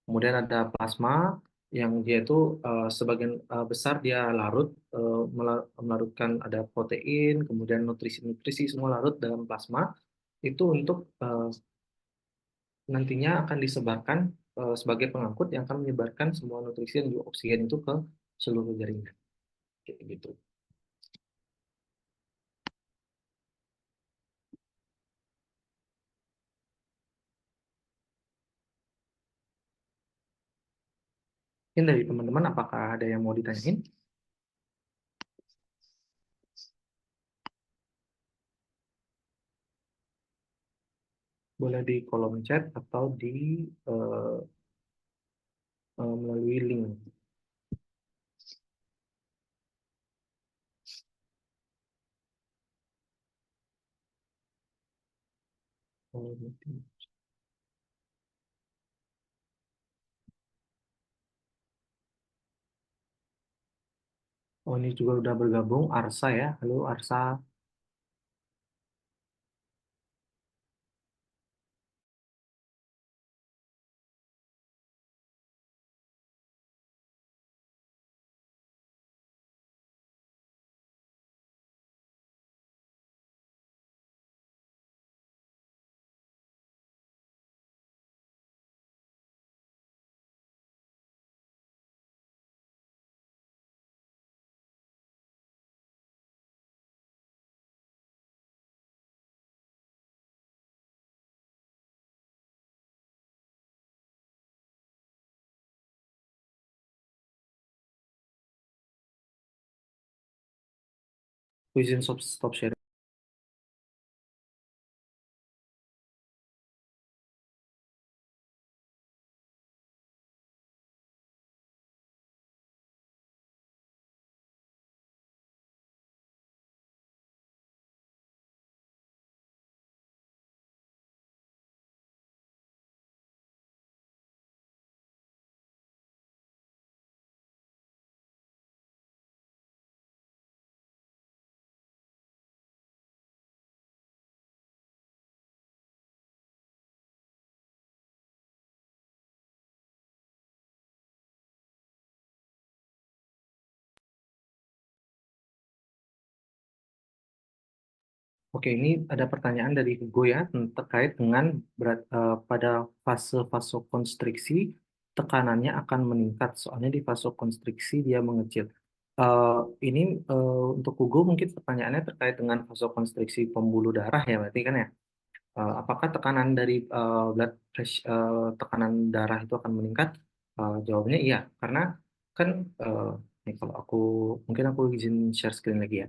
S1: Kemudian ada plasma yang dia itu sebagian besar dia larut, melarutkan ada protein, kemudian nutrisi-nutrisi semua larut dalam plasma itu untuk nantinya akan disebarkan sebagai pengangkut yang akan menyebarkan semua nutrisi dan juga oksigen itu ke seluruh jaringan. Kayak gitu. Mungkin dari teman-teman apakah ada yang mau ditanyain? Boleh di kolom chat atau di eh, melalui link. Oh, ini juga udah bergabung Arsa ya. Halo Arsa. Izin stop share. Oke, ini ada pertanyaan dari Hugo ya terkait dengan pada fase vasokonstriksi tekanannya akan meningkat, soalnya di vasokonstriksi dia mengecil. Eh, ini untuk Hugo mungkin pertanyaannya terkait dengan vasokonstriksi pembuluh darah ya, berarti kan ya. Apakah tekanan dari tekanan darah itu akan meningkat? Jawabannya iya, karena kan nih kalau aku mungkin aku izin share screen lagi ya.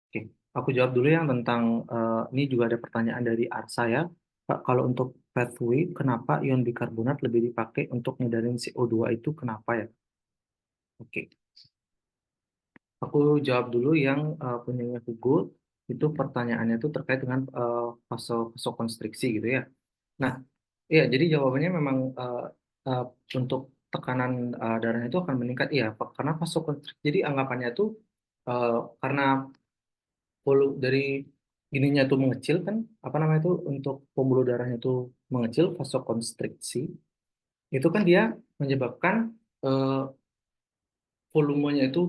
S1: Oke, aku jawab dulu yang tentang ini juga ada pertanyaan dari Arsa ya. Pak, kalau untuk pathway, kenapa ion bikarbonat lebih dipakai untuk ngedarin CO2 itu kenapa ya? Oke, aku jawab dulu yang punyanya Hugo. Itu pertanyaannya itu terkait dengan vasokonstriksi gitu ya. Nah, iya, jadi jawabannya memang eh, untuk tekanan darahnya itu akan meningkat, iya, karena vasokonstriksi. Jadi anggapannya itu karena dari ininya tuh mengecil kan, apa namanya itu untuk pembuluh darahnya itu mengecil, vasokonstriksi, itu kan dia menyebabkan eh, volumenya itu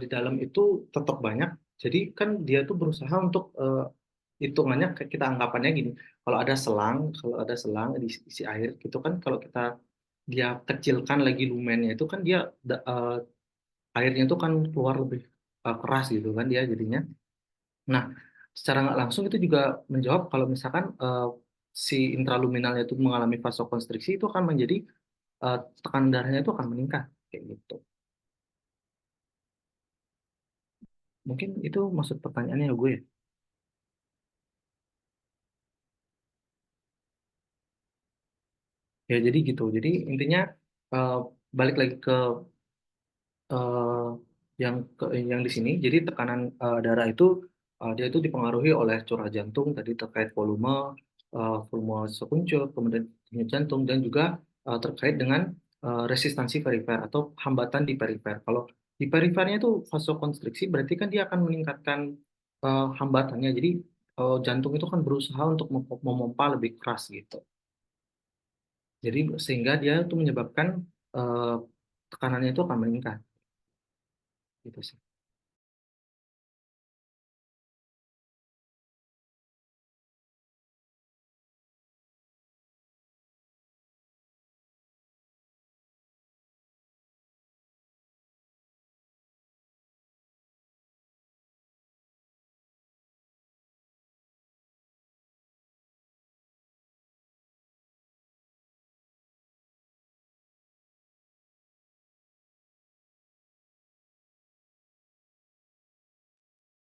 S1: di dalam itu tetap banyak. Jadi kan dia tuh berusaha untuk hitungannya kita anggapannya gini. Kalau ada selang diisi air gitu kan, kalau kita dia kecilkan lagi lumennya itu kan dia airnya itu kan keluar lebih keras gitu kan dia jadinya. Nah, secara nggak langsung itu juga menjawab kalau misalkan si intraluminalnya itu mengalami vasokonstriksi itu akan menjadi tekanan darahnya itu akan meningkat kayak gitu. Mungkin itu maksud pertanyaannya ya gue ya. Ya, jadi gitu. Jadi intinya eh, balik lagi ke eh, yang di sini. Jadi tekanan darah itu dia itu dipengaruhi oleh curah jantung tadi terkait volume sekuncur, kemudian denyut jantung dan juga terkait dengan resistansi perifer atau hambatan di perifer. Kalau di perifernya itu vasokonstriksi berarti kan dia akan meningkatkan hambatannya. Jadi jantung itu kan berusaha untuk memompa lebih keras gitu. Jadi sehingga dia itu menyebabkan eh, tekanannya itu akan meningkat gitu sih.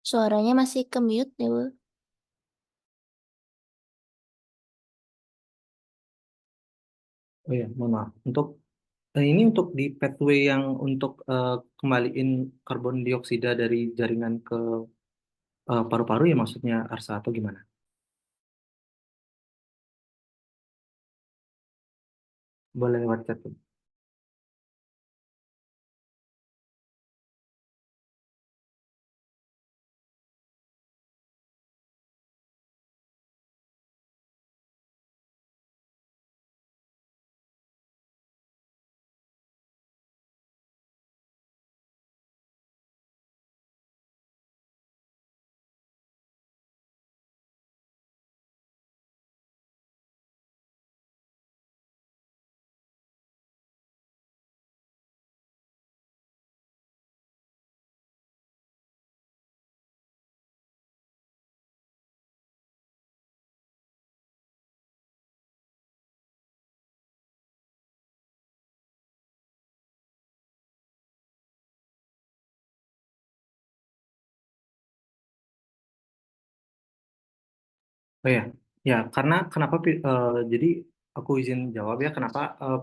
S2: Suaranya masih ke mute, Dewa.
S1: Oh ya, mohon maaf. Ini untuk di pathway yang untuk kembaliin karbon dioksida dari jaringan ke paru-paru ya maksudnya Arsa atau gimana? Boleh lewat chat tuh. Oh ya, ya karena kenapa jadi aku izin jawab ya kenapa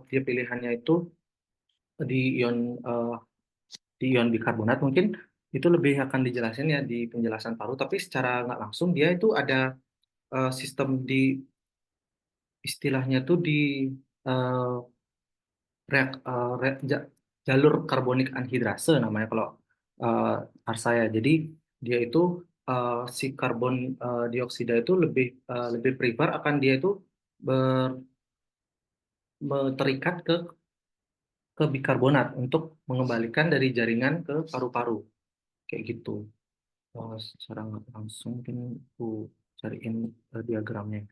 S1: dia pilihannya itu di ion eh, di ion bikarbonat mungkin itu lebih akan dijelasin ya di penjelasan paru tapi secara nggak langsung dia itu ada sistem di istilahnya tuh di eh, jalur karbonik anhidrase namanya kalau Arsaya. Jadi dia itu si karbon dioksida itu lebih prefer akan dia itu ber, terikat ke bikarbonat untuk mengembalikan dari jaringan ke paru-paru kayak gitu. Secara nggak langsung mungkin aku cariin diagramnya.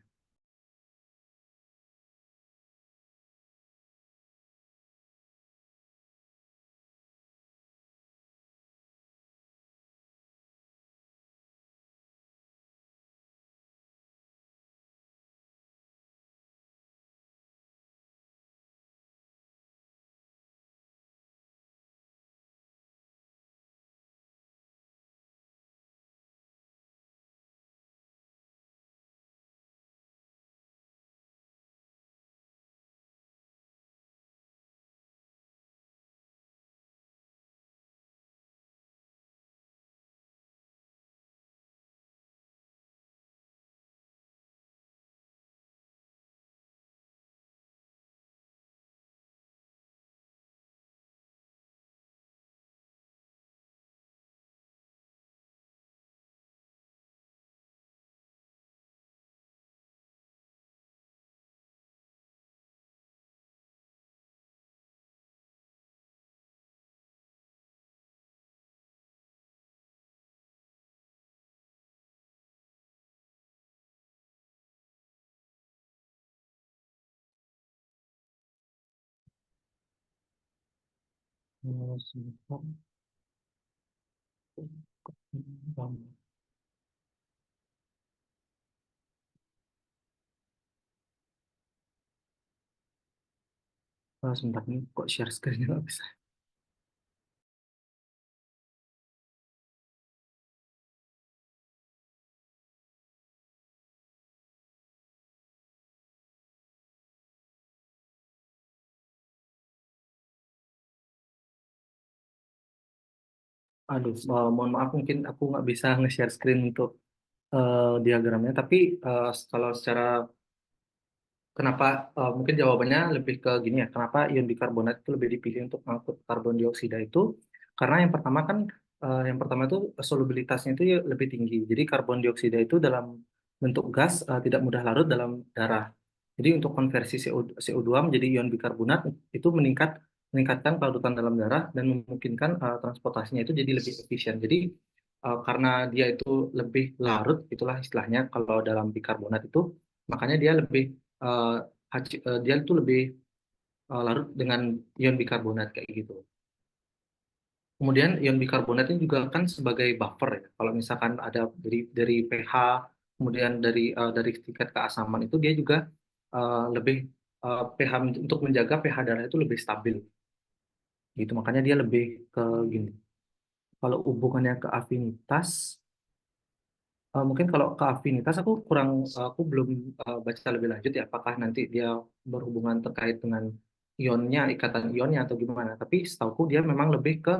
S1: Sebentar. Sebentar nih kok share screen-nya nggak bisa. Aduh, mohon maaf mungkin aku nggak bisa nge-share screen untuk diagramnya, tapi kalau secara kenapa mungkin jawabannya lebih ke gini ya, kenapa ion bikarbonat itu lebih dipilih untuk mengangkut karbon dioksida itu? Karena yang pertama kan yang pertama itu solubilitasnya itu ya lebih tinggi. Jadi karbon dioksida itu dalam bentuk gas tidak mudah larut dalam darah. Jadi untuk konversi CO2 menjadi ion bikarbonat itu meningkatkan kelarutan dalam darah dan memungkinkan transportasinya itu jadi lebih efisien. Jadi karena dia itu lebih larut, itulah istilahnya kalau dalam bikarbonat itu, makanya dia lebih eh, dia itu lebih larut dengan ion bikarbonat kayak gitu. Kemudian ion bikarbonat ini juga kan sebagai buffer ya. Kalau misalkan ada dari pH, kemudian dari tingkat keasaman itu dia juga lebih pH untuk menjaga pH darah itu lebih stabil gitu. Makanya dia lebih ke gini. Kalau hubungannya ke afinitas, mungkin kalau ke afinitas aku belum baca lebih lanjut ya, apakah nanti dia berhubungan terkait dengan ionnya, ikatan ionnya atau gimana. Tapi setauku dia memang lebih ke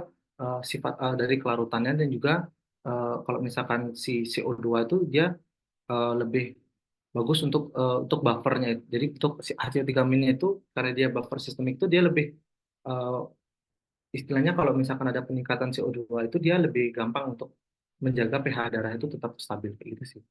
S1: sifat dari kelarutannya dan juga kalau misalkan si CO2 itu dia lebih bagus untuk buffernya. Jadi untuk si HCl3-nya itu karena dia buffer sistemik itu dia lebih eh, istilahnya kalau misalkan ada peningkatan CO2 itu dia lebih gampang untuk menjaga pH darah itu tetap stabil kayak gitu sih.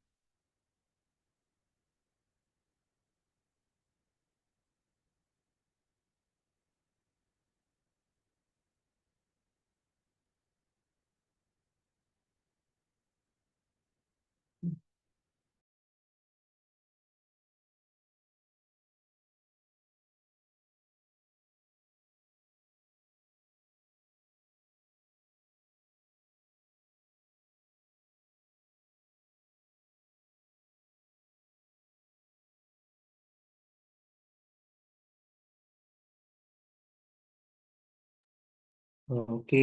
S1: Oke,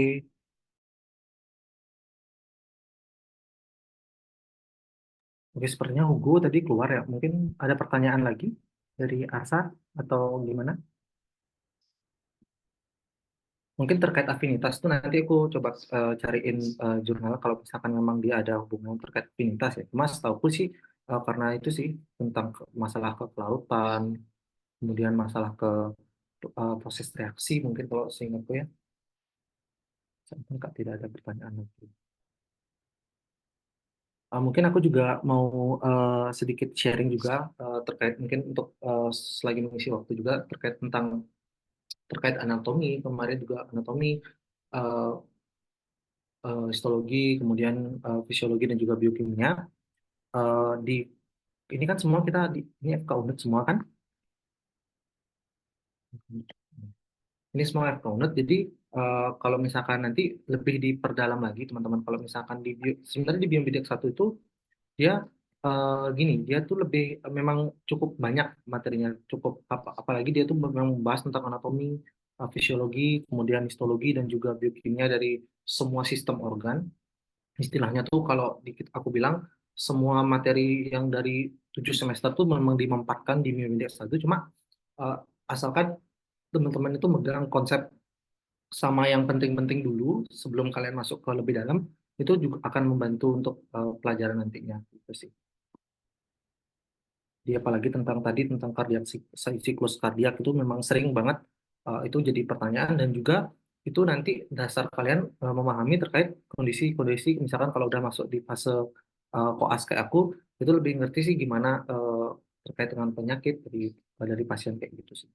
S1: oke sepertinya Hugo tadi keluar ya. Mungkin ada pertanyaan lagi dari Arsa atau gimana? Mungkin terkait afinitas tuh nanti aku coba cariin jurnal kalau misalkan memang dia ada hubungan terkait afinitas ya. Mas tahu sih karena itu sih tentang masalah ke kelautan, kemudian masalah ke proses reaksi mungkin kalau seingatku ya. Enggak, tidak ada pertanyaan lagi. Mungkin aku juga mau sedikit sharing juga terkait mungkin untuk selagi mengisi waktu juga terkait anatomi. Kemarin juga anatomi, eh, histologi, kemudian fisiologi dan juga biokimia. Di ini kan semua kita ini FK Unit semua kan? Ini semua FK Unit. Jadi kalau misalkan nanti lebih diperdalam lagi teman-teman, kalau misalkan sebenarnya di Biomedik satu itu dia gini, dia tuh lebih memang cukup banyak materinya, cukup apalagi dia tuh memang membahas tentang anatomi, fisiologi, kemudian histologi dan juga biokimia dari semua sistem organ. Istilahnya tuh kalau aku bilang semua materi yang dari 7 semester tuh memang dimempatkan di Biomedik satu, cuma eh, asalkan teman-teman itu megang konsep sama yang penting-penting dulu sebelum kalian masuk ke lebih dalam, itu juga akan membantu untuk pelajaran nantinya gitu sih. Dia apalagi tentang tadi tentang siklus kardiak itu memang sering banget itu jadi pertanyaan dan juga itu nanti dasar kalian memahami terkait kondisi-kondisi misalkan kalau udah masuk di fase koas kayak aku itu lebih ngerti sih gimana terkait dengan penyakit dari pasien kayak gitu sih.